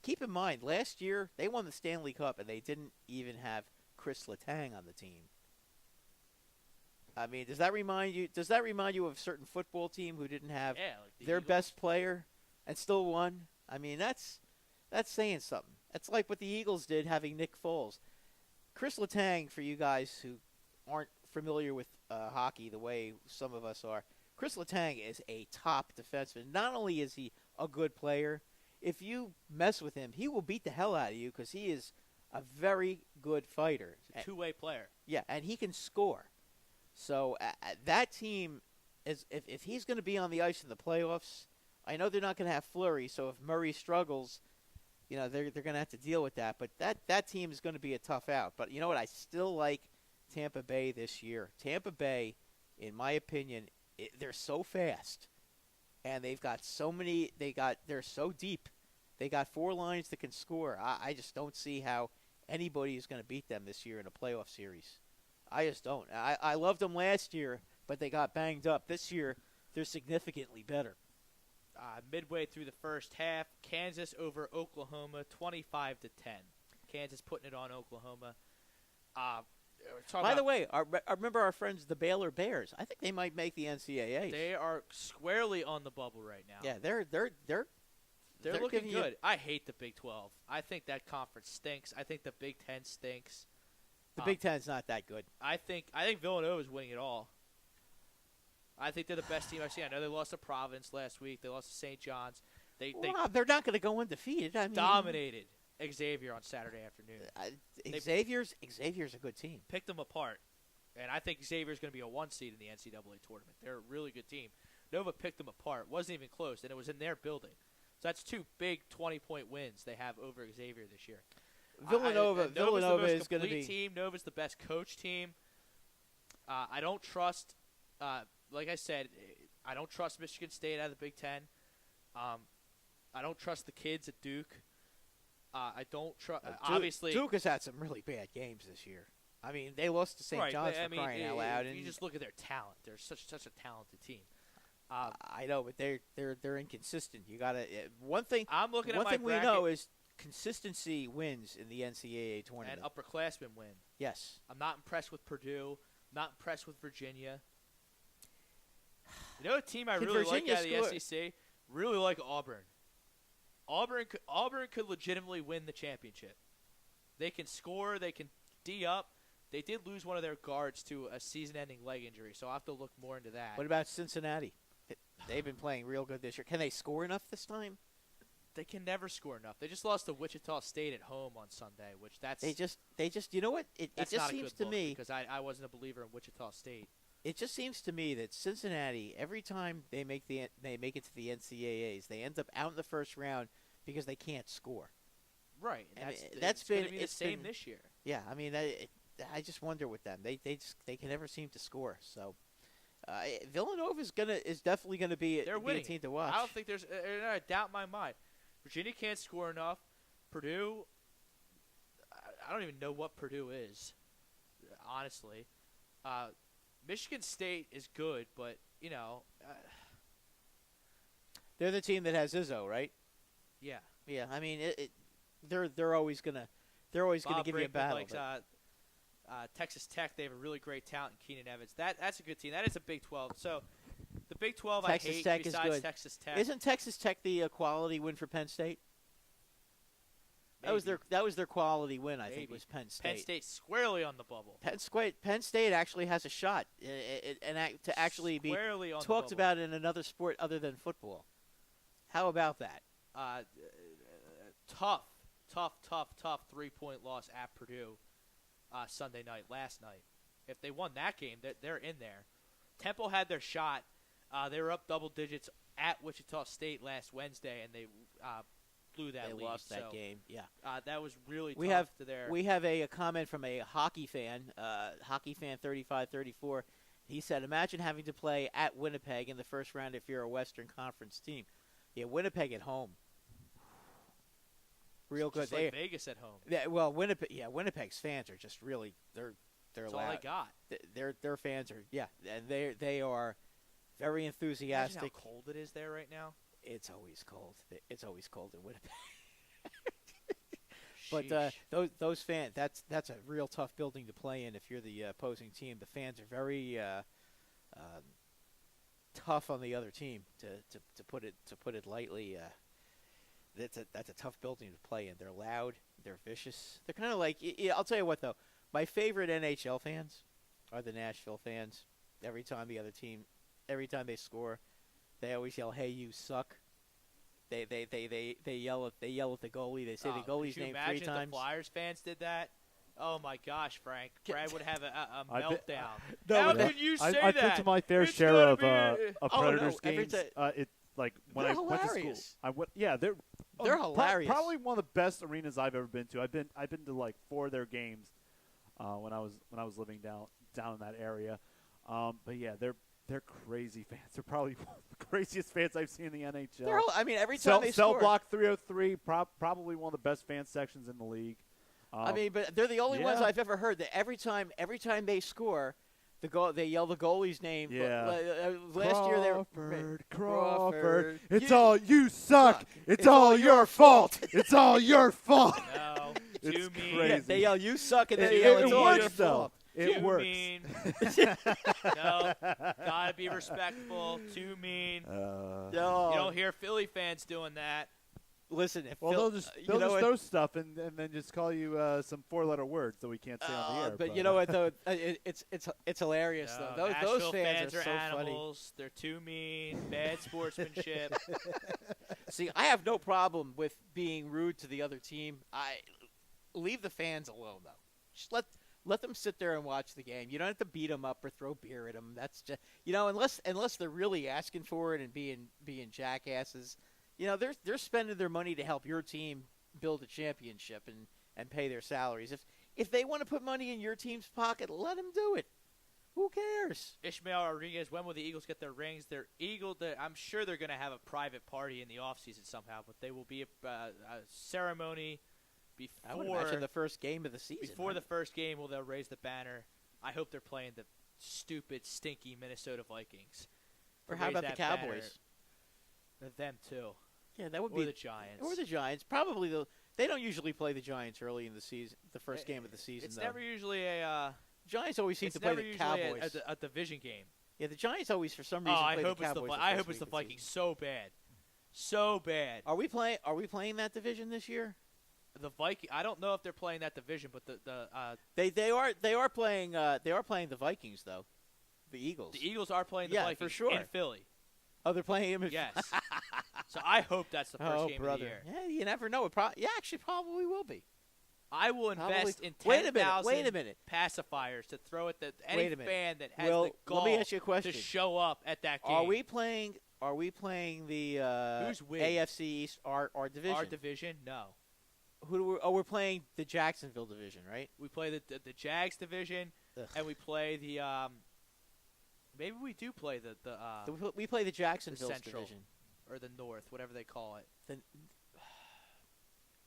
keep in mind, last year they won the Stanley Cup and they didn't even have Chris Letang on the team. I mean, does that remind you of a certain football team who didn't have their Eagles. Best player and still won? I mean, that's saying something. That's like what the Eagles did having Nick Foles. Chris Letang, for you guys who aren't familiar with hockey the way some of us are, Chris Letang is a top defenseman. Not only is he a good player, if you mess with him, he will beat the hell out of you because he is a very good fighter. He's a two-way player. Yeah, and he can score. So that team, if he's going to be on the ice in the playoffs, I know they're not going to have Fleury, so if Murray struggles, they're going to have to deal with that. But that team is going to be a tough out. But you know what? I still like Tampa Bay this year. Tampa Bay, in my opinion, they're so fast, and they've got so many. They're so deep. They got 4 lines that can score. I just don't see how anybody is going to beat them this year in a playoff series. I just don't. I loved them last year, but they got banged up. This year, they're significantly better. Midway through the first half, Kansas over Oklahoma, 25-10. Kansas putting it on Oklahoma. By the way, I remember our friends, the Baylor Bears. I think they might make the NCAA. They are squarely on the bubble right now. Yeah, they're looking good. I hate the Big 12. I think that conference stinks. I think the Big 10 stinks. The Big Ten's not that good. I think Villanova is winning it all. I think they're the best team I've seen. I know they lost to Providence last week. They lost to St. John's. They're not going to go undefeated. I mean, dominated Xavier on Saturday afternoon. Xavier's a good team. Picked them apart. And I think Xavier's going to be a 1 seed in the NCAA tournament. They're a really good team. Nova picked them apart. It wasn't even close, and it was in their building. So that's 2 big 20-point wins they have over Xavier this year. Villanova Nova's is going to be team. Nova's the best coach team. I don't trust. Like I said, I don't trust Michigan State out of the Big Ten. I don't trust the kids at Duke. I don't trust. Obviously, Duke has had some really bad games this year. I mean, they lost to St. John's for crying out loud. If you just look at their talent, they're such a talented team. I know, but they're inconsistent. You gotta one thing. I'm looking at one my thing bracket, we know is consistency wins in the NCAA tournament. and upperclassmen win. Yes, I'm not impressed with Purdue. Not impressed with Virginia. You know, a team I really like out of the SEC. Really like Auburn. Auburn could legitimately win the championship. They can score. They can D up. They did lose one of their guards to a season-ending leg injury, so I'll have to look more into that. What about Cincinnati? They've been playing real good this year. Can they score enough this time? They can never score enough. They just lost to Wichita State at home on Sunday, which they just you know what? It just seems to me because I wasn't a believer in Wichita State. It just seems to me that Cincinnati, every time they make it to the NCAAs, they end up out in the first round because they can't score. Right. That's been gonna be the same this year. Yeah, I mean, I just wonder with them. They can never seem to score. So Villanova is definitely gonna be a team to watch. I don't think there's a doubt in my mind. Virginia can't score enough. Purdue, I don't even know what Purdue is, honestly. Michigan State is good, but you know, they're the team that has Izzo, right? Yeah. Yeah, I mean, they're always gonna give you a battle. Likes, Texas Tech, they have a really great talent in Keenan Evans. That's a good team. That is a Big 12. So the Big 12 Texas I hate Tech besides is good. Texas Tech. Isn't Texas Tech the quality win for Penn State? Maybe. That was their quality win. I think was Penn State. Penn State squarely on the bubble. Penn State actually has a shot to actually be talked about in another sport other than football. How about that? Tough 3-point loss at Purdue Sunday night, last night. If they won that game, they're in there. Temple had their shot. They were up double digits at Wichita State last Wednesday, and they blew that lead. They lost that game, yeah. That was really tough to their. We have a comment from a hockey fan 3534. He said, imagine having to play at Winnipeg in the first round if you're a Western Conference team. Yeah, Winnipeg at home. Real good. Just like Vegas at home. Yeah, well, Winnipeg's fans are just really they're That's loud. all I got. Their fans are and they are very enthusiastic. Imagine how cold it is there right now. It's always cold. It's always cold in Winnipeg. But those fans, that's a real tough building to play in if you're the opposing team. The fans are very tough on the other team. To put it lightly, that's a tough building to play in. They're loud. They're vicious. They're kind of like I'll tell you what though. My favorite NHL fans are the Nashville fans. Every time they score, they always yell, "Hey, you suck!" They yell at the goalie. They say the goalie's name 3 times. Could you imagine the Flyers fans did that? Oh my gosh, Frank! Brad would have a meltdown. How can you say that? I've been to my fair share of Predators games. It like when they're I went to school. They're hilarious. Probably one of the best arenas I've ever been to. I've been to like 4 of their games when I was living down in that area. But yeah, they're crazy fans. They're probably one of the craziest fans I've seen in the NHL. Every time they score. Cell Block 303, probably one of the best fan sections in the league. But they're the only ones I've ever heard that every time they score, they yell the goalie's name. Yeah. Last year they were Crawford. It's all you suck. It's all your fault. It's all your fault. No, it's mean. crazy. Yeah, they yell you suck and then they yell it's all your fault. It works. Mean. No, gotta be respectful. Too mean. No. You don't hear Philly fans doing that. Listen, they'll just throw stuff and then just call you some 4-letter words that we can't say on the air. But you know what though, it's hilarious though. Those fans are so animals. funny. They're too mean. Bad sportsmanship. See, I have no problem with being rude to the other team. I leave the fans alone though. Just Let them sit there and watch the game. You don't have to beat them up or throw beer at them. That's just unless they're really asking for it and being jackasses. They're spending their money to help your team build a championship and pay their salaries. If they want to put money in your team's pocket, let them do it. Who cares? Ishmael Rodriguez, when will the Eagles get their rings? I'm sure they're going to have a private party in the offseason somehow, but they will be a ceremony before. I would imagine the first game of the season. Before the first game, they'll raise the banner. I hope they're playing the stupid, stinky Minnesota Vikings. Or how about the Cowboys? Them too. Yeah, that would be be the Giants. Or the Giants. Probably they don't usually play the Giants early in the season. The first game of the season. It's never usually a. Giants always seem to play the Cowboys. It's a division game. Yeah, the Giants always, for some reason, play the Cowboys. I hope it's the Vikings so bad. So bad. Are we playing that division this year? The Viking. I don't know if they're playing that division, but they are playing the Vikings though. The Eagles. The Eagles are playing the Vikings for sure. in Philly. Oh, they're playing him. Yes. So I hope that's the first game of the year. Yeah, you never know. Actually, probably will be. I will invest in 10,000 pacifiers to throw at any fan that has the gall let me ask you a question. to show up at that game. Are we playing the Who's AFC East, our division? Our division? No. We're playing the Jacksonville division, right? We play the Jags division, and we play the maybe we do play we play the Jacksonville Central division or the North, whatever they call it.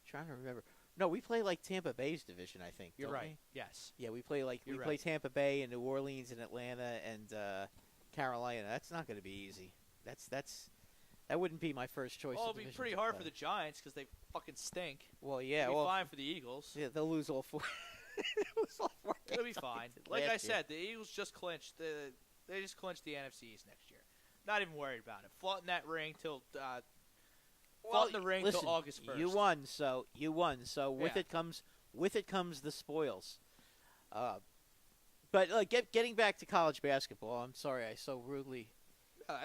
Trying to remember. No, we play like Tampa Bay's division, I think. You're right. We? Yes. Yeah, we play play Tampa Bay and New Orleans and Atlanta and Carolina. That's not going to be easy. That wouldn't be my first choice. Well, it'll be pretty hard for the Giants because they fucking stink. Well, yeah. It'll be fine for the Eagles. Yeah, they'll lose all four. It'll be fine. Like I said, the Eagles just clinched. They just clinched the NFC East next year. Not even worried about it. Flaunting that ring till. The ring listen, till August 1st. You won, so with Yeah. it comes the spoils. But getting back to college basketball, I'm sorry I so rudely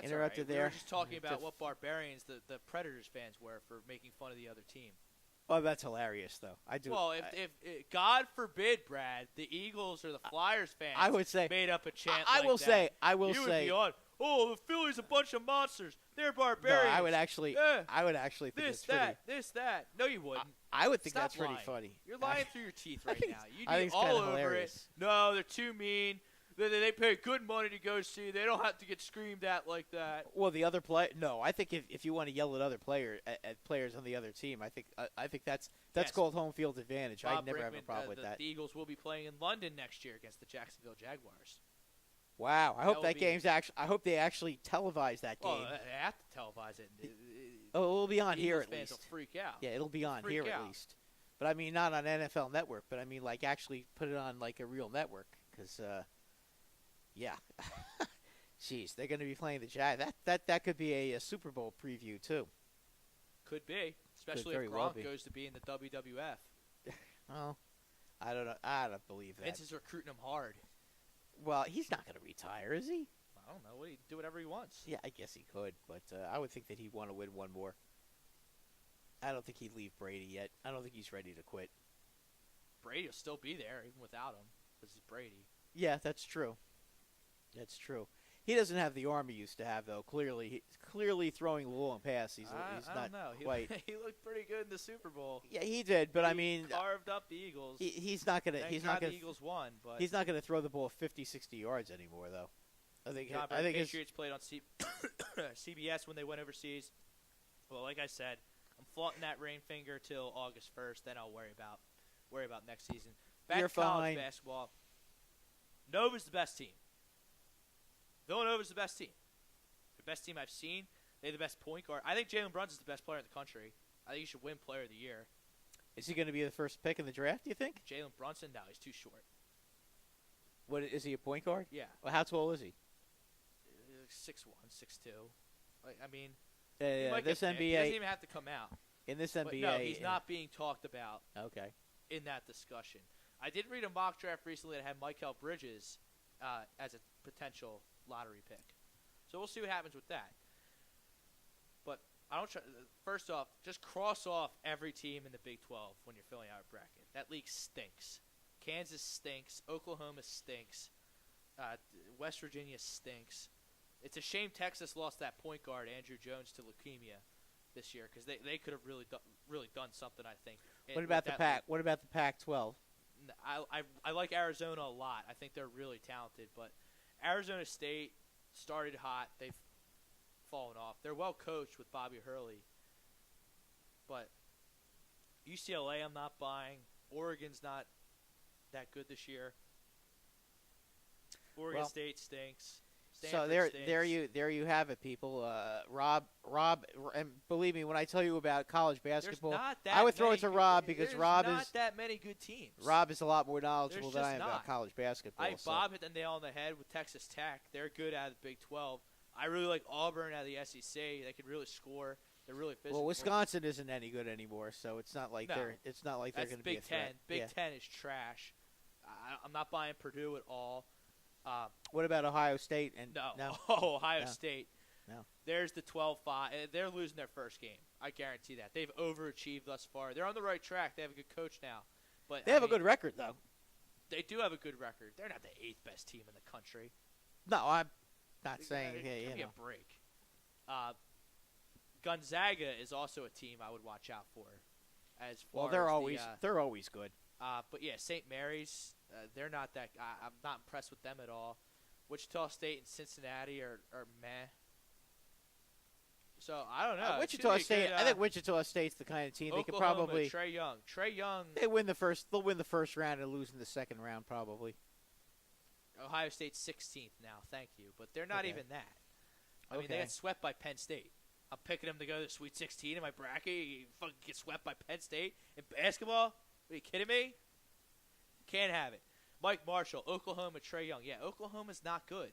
interrupted there. We were just talking about what barbarians the Predators fans were for making fun of the other team. Oh, that's hilarious, though. I do. Well, if God forbid, Brad, the Eagles or the Flyers fans, I would say made up a chant. I like will that, say, I will you say. would be on. Oh, the Phillies a bunch of monsters. They're No, barbarians. I would actually think this, it's pretty. that. No, you wouldn't. I would think Stop that's pretty lying. funny. You're lying through your teeth I right think now. You'd I be think it's all kinda over hilarious. it. No, they're too mean. They pay good money to go see. They don't have to get screamed at like that. Well, the other no. I think if you want to yell at other players on the other team, I think that's Yes. called home field advantage. I Bob never have a Brinkman, problem with that. The Eagles will be playing in London next year against the Jacksonville Jaguars. Wow, I hope will that be- game's actually. I hope they actually televise that game. Well, they have to televise it. It'll be on here Eagles at fans least. will freak out. Yeah, it'll be on Freak here out. at least. But I mean, not on NFL Network. But I mean, like actually put it on like a real network because, yeah. Jeez, they're going to be playing the Jags. That could be a Super Bowl preview too. Could be, especially very if well Gronk be. goes to be in the WWF. Well, I don't know. I don't believe that. Vince is recruiting him hard. Well, he's not going to retire, is he? I don't know. He do whatever he wants. Yeah, I guess he could, but I would think that he'd want to win one more. I don't think he'd leave Brady yet. I don't think he's ready to quit. Brady will still be there even without him because it's Brady. Yeah, that's true. That's true. He doesn't have the arm he used to have, though. Clearly throwing the long pass. He's I not don't know. quite. He looked pretty good in the Super Bowl. Yeah, he did, but He I mean, carved up the Eagles. he's not gonna. Thank He's God not gonna. the Eagles won, but He's not gonna throw the ball 50, 60 yards anymore, though. I think. God, I think the his, Patriots played on CBS when they went overseas. Well, like I said, I'm flaunting that ring finger till August 1st. Then I'll worry about next season. Back You're to college fine. basketball. Nova's the best team. Villanova's the best team. The best team I've seen. They're the best point guard. I think Jalen Brunson's the best player in the country. I think he should win Player of the Year. is he going to be the first pick in the draft? Do you think? Jalen Brunson, no, he's too short. What is he, a point guard? Yeah, Well, how tall is he? 6'1", 6'2". I mean, Yeah, he might this get picked. He doesn't NBA even have to come out. in this But NBA. no, he's not being talked about Okay. in that discussion. I did read a mock draft recently that had Michael Bridges as a potential lottery pick. So we'll see what happens with that. But I don't. First off, just cross off every team in the Big 12 when you're filling out a bracket. That league stinks. Kansas stinks. Oklahoma stinks. West Virginia stinks. It's a shame Texas lost that point guard, Andrew Jones, to leukemia this year because they could have really done something, I think. What about the Pac? What about the Pac-12? I like Arizona a lot. I think they're really talented, but Arizona State started hot. They've fallen off. They're well coached with Bobby Hurley, but UCLA I'm not buying. Oregon's not that good this year. Oregon State stinks. Stanford stinks. there you have it, people. Rob, and believe me when I tell you about college basketball, I would throw it to Rob because Rob is not that many good teams. Rob is a lot more knowledgeable than I am about college basketball. Bob hit the nail on the head with Texas Tech. They're good out of the Big 12. I really like Auburn out of the SEC. They can really score. They're really physical. Well, Wisconsin isn't any good anymore, so it's not like they're going to be a threat. Big Ten is trash. I'm not buying Purdue at all. What about Ohio State? No. Ohio State. No. There's the 12-5. They're losing their first game. I guarantee that. They've overachieved thus far. They're on the right track. They have a good coach now. But they have a good record, though. They do have a good record. They're not the 8th best team in the country. No, I'm not saying. Give me a break. Gonzaga is also a team I would watch out for. They're always good. But yeah, St. Mary's, they're not that. I'm not impressed with them at all. Wichita State and Cincinnati are meh. So I don't know. Wichita State. I think Wichita State's the kind of team they could probably. Trae Young. They'll win the first round and lose in the second round probably. Ohio State's 16th now. Thank you, but they're not even that. I mean, they got swept by Penn State. I'm picking them to go to the Sweet 16 in my bracket. You fucking get swept by Penn State in basketball? Are you kidding me? Can't have it. Mike Marshall, Oklahoma, Trae Young. Yeah, Oklahoma's not good.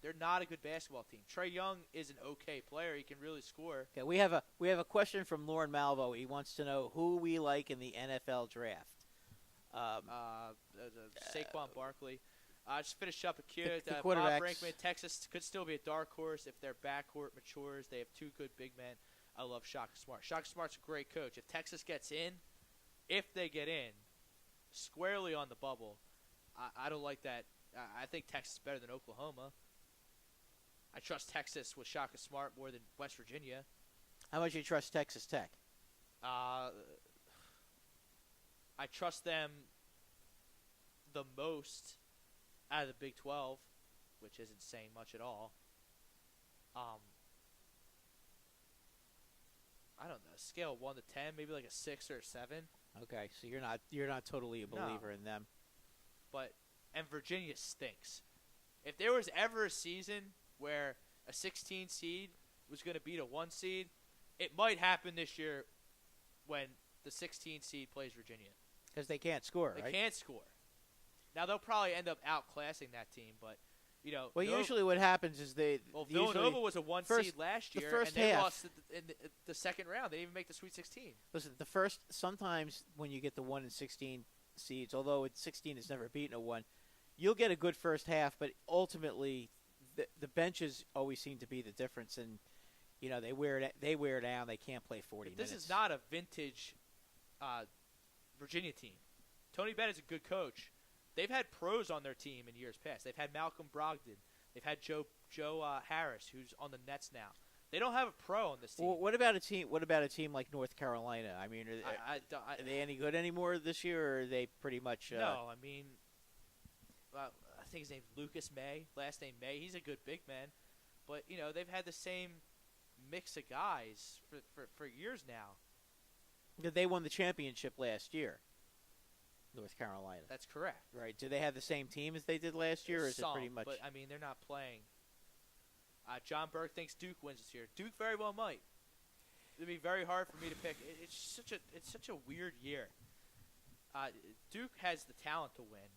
They're not a good basketball team. Trae Young is an okay player. He can really score. Okay, we have a question from Lauren Malvo. He wants to know who we like in the NFL draft. Saquon Barkley. Just finish up here. The Bob quarterbacks. Brinkman, Texas could still be a dark horse if their backcourt matures. They have two good big men. I love Shaka Smart. Shaka Smart's a great coach. If Texas gets in, if they get in, squarely on the bubble, I don't like that. I think Texas is better than Oklahoma. I trust Texas with Shaka Smart more than West Virginia. How much do you trust Texas Tech? I trust them the most out of the Big 12, which isn't saying much at all. I don't know, scale 1 to 10, maybe like a 6 or a 7. Okay, so you're not totally a believer in them. And Virginia stinks. If there was ever a season where a 16 seed was going to beat a 1 seed, it might happen this year when the 16 seed plays Virginia. Because they can't score, right? They can't score. Now, they'll probably end up outclassing that team, but, you know. Well, usually what happens is Villanova was a 1 seed last year, and they lost in the second round. They didn't even make the Sweet 16. Listen, sometimes when you get the 1 and 16 seeds, although 16 has never beaten a 1, you'll get a good first half, but ultimately the benches always seem to be the difference, and you know they wear down. They can't play 40 minutes. This is not a vintage Virginia team. Tony Bennett's a good coach. They've had pros on their team in years past. They've had Malcolm Brogdon. They've had Joe Harris, who's on the Nets now. They don't have a pro on this team. Well, what about a team like North Carolina? I mean, are they any good anymore this year, or are they pretty much? No, I mean, I think his name's Lucas May. Last name May. He's a good big man, but you know they've had the same mix of guys for years now. They won the championship last year. North Carolina. That's correct. Right. Do they have the same team as they did last year, or is it pretty much? But I mean, they're not playing. John Burke thinks Duke wins this year. Duke very well might. It'd be very hard for me to pick. It's such a weird year. Duke has the talent to win.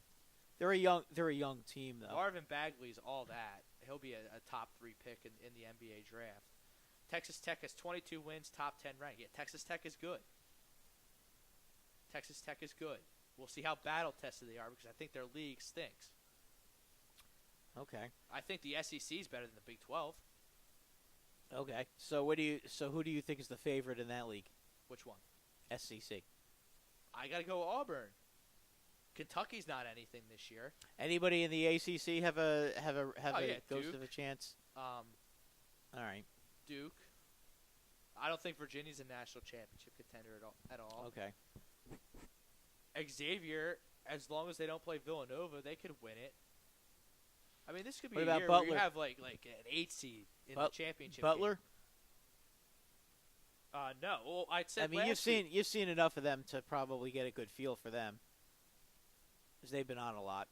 They're a young team though. Marvin Bagley's all that. He'll be a top 3 pick in the NBA draft. Texas Tech has 22 wins, top 10 rank. Yeah, Texas Tech is good. Texas Tech is good. We'll see how battle-tested they are because I think their league stinks. Okay. I think the SEC is better than the Big 12. Okay. So who do you think is the favorite in that league? Which one? SEC. I got to go Auburn. Kentucky's not anything this year. Anybody in the ACC have a ghost Duke. of a chance? All right. Duke. I don't think Virginia's a national championship contender at all. Okay. Xavier, as long as they don't play Villanova, they could win it. I mean, this could be What a about year where you Butler? have like an 8 seed in the championship. Butler? Game. No. Well, I said. I mean, you've seen enough of them to probably get a good feel for them, because they've been on a lot.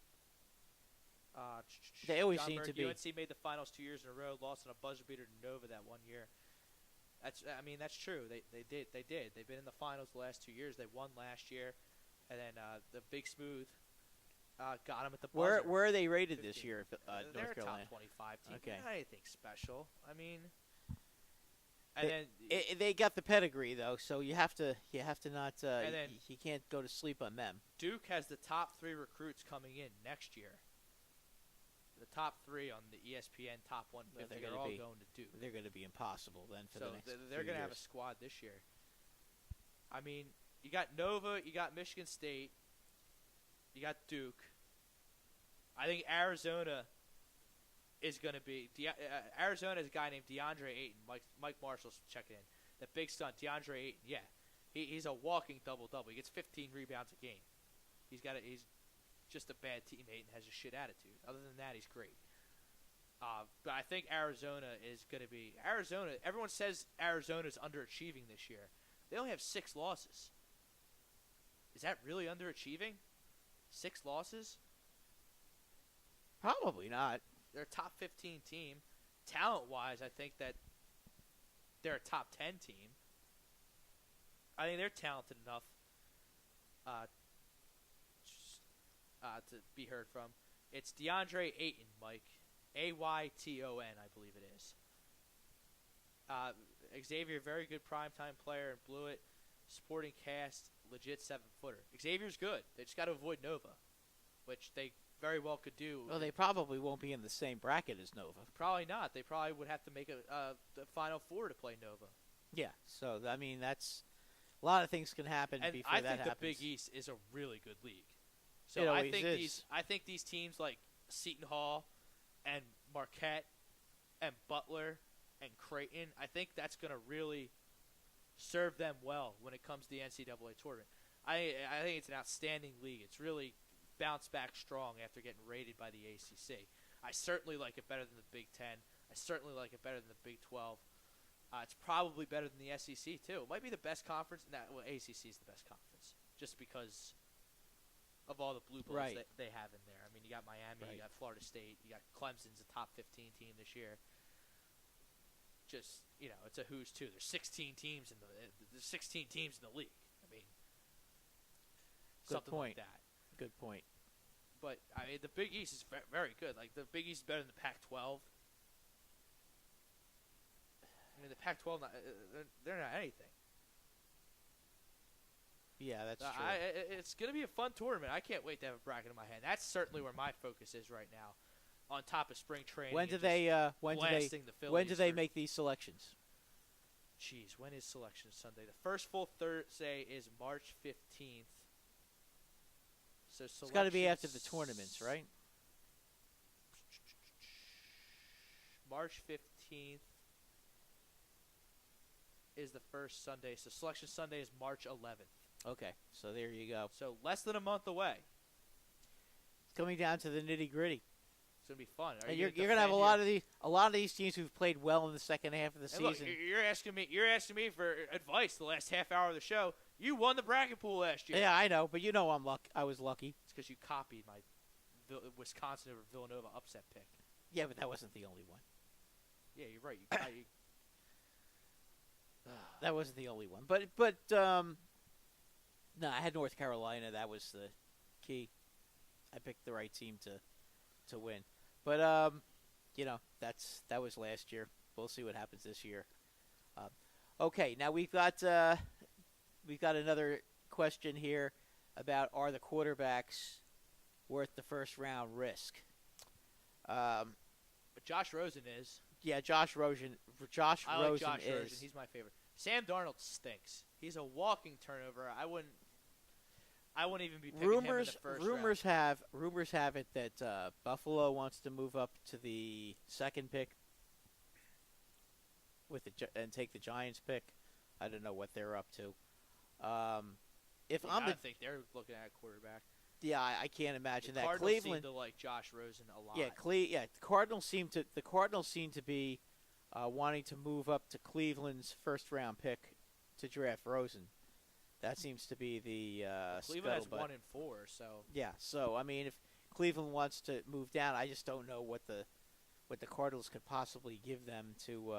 They always seem to be. UNC made the finals 2 years in a row, lost on a buzzer beater to Nova that 1 year. That's true. They did. They've been in the finals the last 2 years. They won last year, and then the Big Smooth got them at the buzzer. Where are they rated 15. this year? They're North a Carolina. top 25 team. Okay. Not anything special. I mean, and then They got the pedigree though, so you have to not. And then- you can't go to sleep on them. Duke has the top 3 recruits coming in next year. The top 3 on the ESPN top 150 they're are gonna all be- going to Duke. They're going to be impossible then for So the next. they're few going to have a years. squad this year. I mean, you got Nova, you got Michigan State, you got Duke. I think Arizona is going to be Arizona is a guy named DeAndre Ayton. Mike Marshall's checking in. The big stunt, DeAndre Ayton. Yeah, he's a walking double-double. He gets 15 rebounds a game. He's just a bad teammate and has a shit attitude. Other than that, he's great. But I think Arizona is going to be Arizona. Everyone says Arizona's underachieving this year. They only have 6 losses. Is that really underachieving? 6 losses? Probably not. They're a top 15 team. Talent-wise, I think that they're a top 10 team. I think they're talented enough to be heard from. It's DeAndre Ayton, Mike. Ayton, I believe it is. Xavier, very good primetime player, and blew it. Supporting cast, legit 7-footer. Xavier's good. They just got to avoid Nova, which they very well could do. Well, they probably won't be in the same bracket as Nova. Probably not. They probably would have to make the Final Four to play Nova. Yeah. So I mean, that's a lot of things can happen And before I that think happens. the Big East is a really good league. So It I always think is. these teams like Seton Hall and Marquette and Butler and Creighton, I think that's going to really serve them well when it comes to the NCAA tournament. I think it's an outstanding league. It's really bounced back strong after getting raided by the ACC. I certainly like it better than the Big Ten. I certainly like it better than the Big 12. It's probably better than the SEC too. It might be the best conference. ACC is the best conference just because of all the blue bloods Right. that they have in there. I mean, you got Miami, Right. you got Florida State, you got Clemson's a top 15 team this year. Just, it's a who's two. There's 16 teams in the league. I mean, Good something point. like that. Good point. But I mean, the Big East is very good. Like the Big East is better than the Pac-12. I mean, the Pac-12 they're not anything. Yeah, that's true. It's going to be a fun tournament. I can't wait to have a bracket in my hand. That's certainly where my focus is right now, on top of spring training. When do they? When do they make these selections? Jeez, when is Selection Sunday? The first full Thursday is March 15th. So It's got to be after the tournaments, right? March 15th is the first Sunday. So Selection Sunday is March 11th. Okay, so there you go. So less than a month away. It's coming down to the nitty gritty. It's gonna be fun. And you're gonna have a lot of these teams who've played well in the second half of the And season. look, you're asking me for advice the last half hour of the show. You won the bracket pool last year. Yeah, I know, but I was lucky. It's because you copied my Wisconsin over Villanova upset pick. Yeah, but that wasn't the only one. Yeah, you're right. That wasn't the only one. But no, I had North Carolina. That was the key. I picked the right team to win. But that was last year. We'll see what happens this year. Okay, now we've got another question here about, are the quarterbacks worth the first round risk? But Josh Rosen is. Yeah, Josh Rosen. I like Josh Rosen Rosen. is. He's my favorite. Sam Darnold stinks. He's a walking turnover. I wouldn't. I wouldn't even be picking him in the first round. Rumors have it that Buffalo wants to move up to the second pick and take the Giants pick. I don't know what they're up to. I think they're looking at a quarterback. Yeah, I can't imagine that. Cardinals Cleveland seem to like Josh Rosen a lot. Yeah, the Cardinals seem to be wanting to move up to Cleveland's first round pick to draft Rosen. That seems to be the Cleveland has scuttlebutt. 1 and 4, so yeah. So I mean, if Cleveland wants to move down, I just don't know what the Cardinals could possibly give them to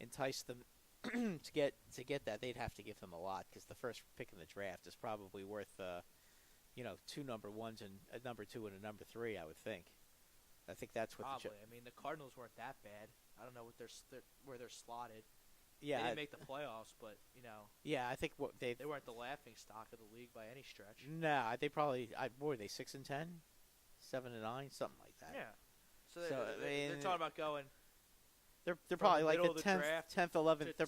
entice them to get that. They'd have to give them a lot because the first pick in the draft is probably worth 2 number ones and a number 2 and a number 3. I would think. I think that's what. Probably. I mean, the Cardinals weren't that bad. I don't know where they're slotted. Yeah, they didn't make the playoffs, but Yeah, I think they weren't the laughing stock of the league by any stretch. Nah, they probably. What were they 6-10, 7-9, something like that. Yeah. So they're talking about going. They're probably like the 10th, 11th.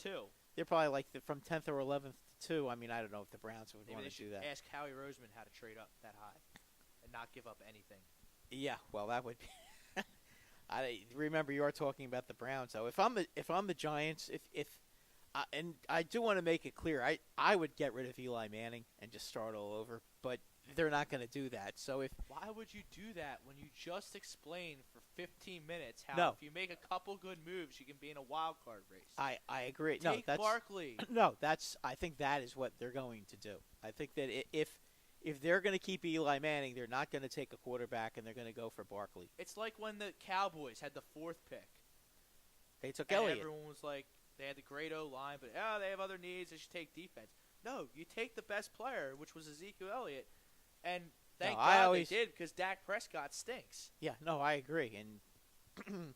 They're probably like from 10th or 11th to 2. I mean, I don't know if the Browns would want to do that. Ask Howie Roseman how to trade up that high and not give up anything. Yeah, well, that would be. I remember you are talking about the Browns, though. If I'm the Giants, and I do want to make it clear, I would get rid of Eli Manning and just start all over, but they're not going to do that. So why would you do that when you just explained for 15 minutes how if you make a couple good moves, you can be in a wild card race? I agree. Take Barkley. No, I think that is what they're going to do. I think that if they're going to keep Eli Manning, they're not going to take a quarterback, and they're going to go for Barkley. It's like when the Cowboys had the 4th pick. They took and Elliott. Everyone was like, they had the great O-line, but they have other needs. They should take defense. No, you take the best player, which was Ezekiel Elliott, and thank God they did because Dak Prescott stinks. Yeah, no, I agree. And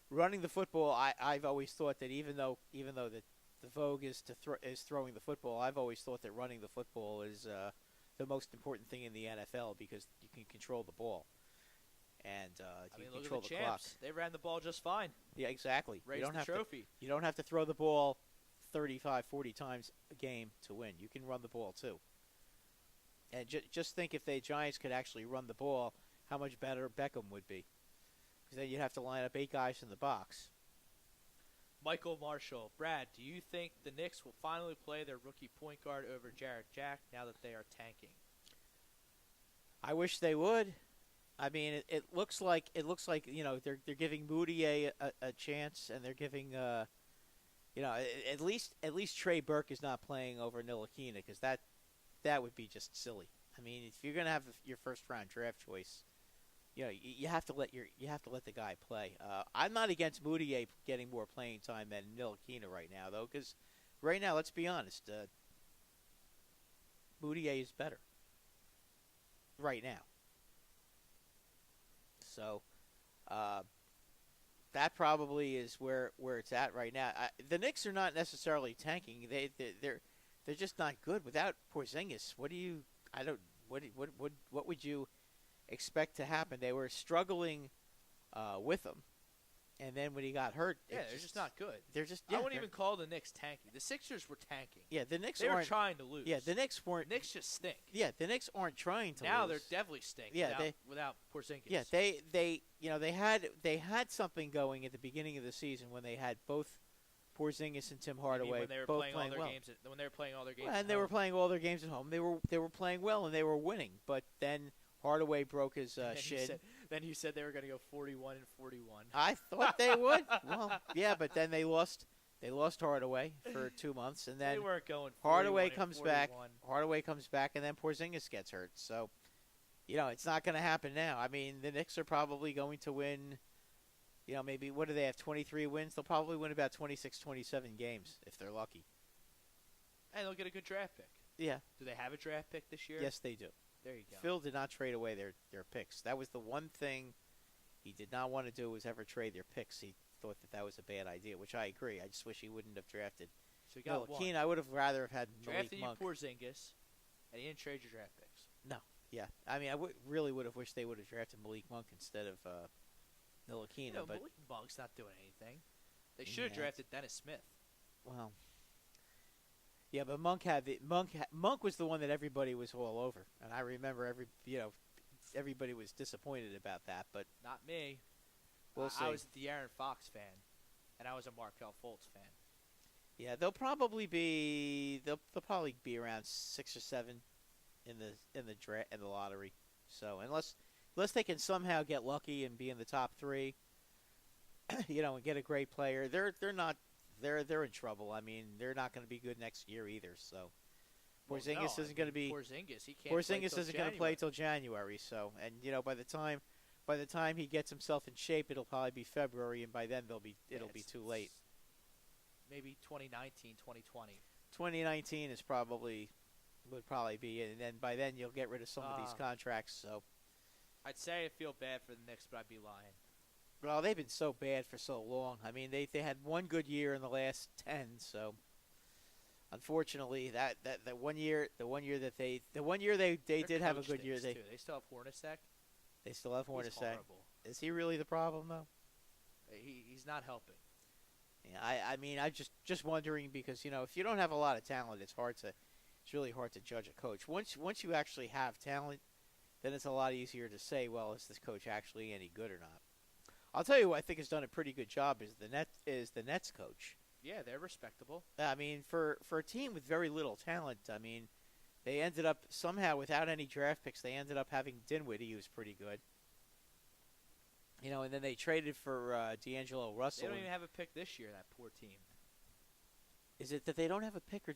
running the football, I've always thought that even though the vogue is throwing the football, I've always thought that running the football is the most important thing in the NFL because you can control the ball and you can control the clock. They ran the ball just fine. Yeah, exactly. Raised the trophy. You don't have to throw the ball 35, 40 times a game to win. You can run the ball too. And just think if the Giants could actually run the ball, how much better Beckham would be. Because then you'd have to line up 8 guys in the box. Michael Marshall. Brad, do you think the Knicks will finally play their rookie point guard over Jarrett Jack now that they are tanking? I wish they would. I mean, it looks like they're giving Moody a chance, and they're giving at least Trey Burke is not playing over Ntilikina because that would be just silly. I mean, if you're gonna have your first round draft choice, you have to let the guy play. I'm not against Moody getting more playing time than Ntilikina right now, though, because right now, let's be honest, Moody is better right now. So that probably is where it's at right now. The Knicks are not necessarily tanking. They're just not good without Porzingis. What would you expect to happen? They were struggling with him, and then when he got hurt, they're just not good. They're just. I wouldn't even call the Knicks tanking. The Sixers were tanking. Yeah, the Knicks. They were trying to lose. Yeah, the Knicks weren't. Knicks just stink. Yeah, the Knicks aren't trying to. Now lose. They're definitely stink. Yeah, without Porzingis. Yeah, they had something going at the beginning of the season when they had both Porzingis and Tim Hardaway when they were both playing all their well. games. When they were playing all their games. Well, and they were playing all their games at home. They were playing well and they were winning. But then Hardaway broke his shin. Then you said they were going to go 41 and 41. I thought they would. Well, yeah, but then they lost Hardaway for 2 months, and then they weren't going. Hardaway comes back. Hardaway comes back, and then Porzingis gets hurt. So, it's not going to happen now. I mean, the Knicks are probably going to win. Maybe what do they have? 23 wins. They'll probably win about 26, 27 games if they're lucky. And they'll get a good draft pick. Yeah. Do they have a draft pick this year? Yes, they do. There you go. Phil did not trade away their picks. That was the one thing he did not want to do was ever trade their picks. He thought that was a bad idea, which I agree. I just wish he wouldn't have drafted. So you got Keane, I would have rather have had Malik drafted Monk. Porzingis, and you didn't trade your draft picks. No. Yeah. I mean, I really would have wished they would have drafted Malik Monk instead of Ntilikina. But Malik Monk's not doing anything. They should have drafted Dennis Smith. Well, Yeah, but Monk was the one that everybody was all over, and I remember everybody was disappointed about that. But Not me. we'll see. I was a De'Aaron Fox fan, and I was a Markelle Fultz fan. Yeah, they'll probably be around 6 or 7 in the lottery. So unless they can somehow get lucky and be in the top 3, and get a great player, they're in trouble. I mean, they're not going to be good next year either. So Porzingis isn't going to be. Porzingis, he can't. Porzingis isn't going to play till January. So, and by the time he gets himself in shape, it'll probably be February, and by then it'll be too late. Maybe 2019, 2020. 2019 would probably be it, and then by then you'll get rid of some of these contracts. So I'd say I feel bad for the Knicks, but I'd be lying. Well, they've been so bad for so long. I mean, they had one good year in the last 10. So unfortunately, that one year they did have a good year. They still have Hornacek. They still have Hornacek. He's horrible. Is he really the problem though? He's not helping. Yeah, I mean, I just wondering because if you don't have a lot of talent, it's really hard to judge a coach. Once you actually have talent, then it's a lot easier to say, well, is this coach actually any good or not? I'll tell you who I think has done a pretty good job is the Nets coach. Yeah, they're respectable. I mean, for a team with very little talent, I mean, they ended up somehow without any draft picks, they ended up having Dinwiddie, who was pretty good. And then they traded for D'Angelo Russell. They don't even have a pick this year. That poor team. Is it that they don't have a pick, or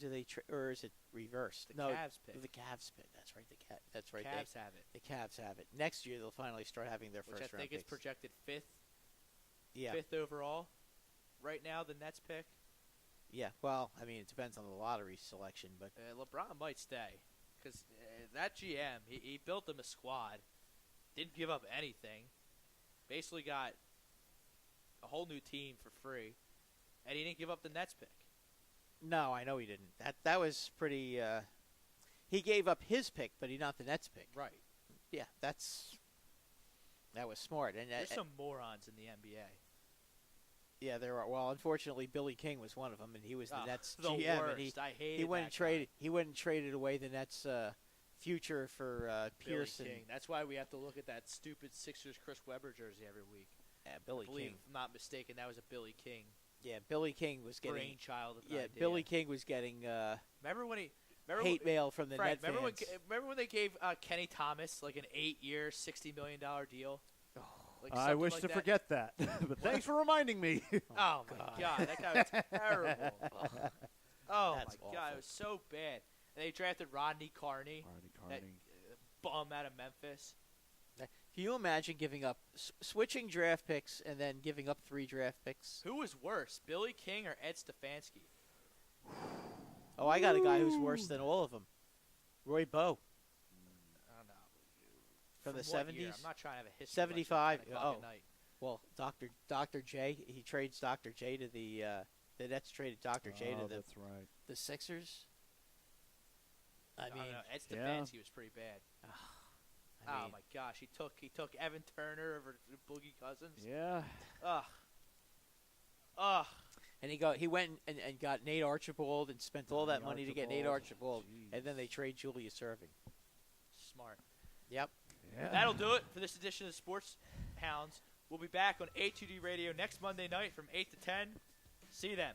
or is it reversed? The Cavs pick. The Cavs pick. That's right. That's right. Cavs have it. The Cavs have it. Next year they'll finally start having their first round Which I think is projected 5th. Yeah. 5th overall. Right now, the Nets pick. Yeah. Well, I mean, it depends on the lottery selection, but LeBron might stay because that GM he built them a squad, didn't give up anything, basically got a whole new team for free, and he didn't give up the Nets pick. No, I know he didn't. That was pretty. He gave up his pick, but he not the Nets pick. Right. Yeah, that was smart. And there's some morons in the NBA. Yeah, there are. Well, unfortunately, Billy King was one of them, and he was the Nets the GM. Worst. And I hated he went that and traded. guy. He went and traded away the Nets' future for Pearson. Billy King. That's why we have to look at that stupid Sixers Chris Webber jersey every week. Yeah, Billy I believe, King. if I'm not mistaken, that was a Billy King. Yeah, Billy King was getting brainchild of the idea. Billy King was getting hate mail from the Net fans. Remember when they gave Kenny Thomas like an 8-year, $60 million deal? Like I wish to forget that, but thanks for reminding me. Oh my God, that guy was terrible. Oh That's my God, it was so bad. And they drafted Rodney Carney. That bum out of Memphis. Can you imagine giving up, switching draft picks and then giving up 3 draft picks? Who was worse, Billy King or Ed Stefanski? Oh, I got a guy who's worse than all of them. Roy Bowe. I don't know. From the what 70s? year? I'm not trying to have a history. 75. Lesson at 10 o'clock at night. Well, Dr. J. He trades Dr. J to the Nets traded Dr. J to that's right. the Sixers. I mean, don't know. Ed Stefanski was pretty bad. I mean, my gosh, he took Evan Turner over Boogie Cousins. Yeah. And he went and got Nate Archibald and spent all that money to get Nate Archibald, and then they trade Julius Erving. Smart. Yep. Yeah. That'll do it for this edition of Sports Hounds. We'll be back on A2D Radio next Monday night from 8 to 10. See you then.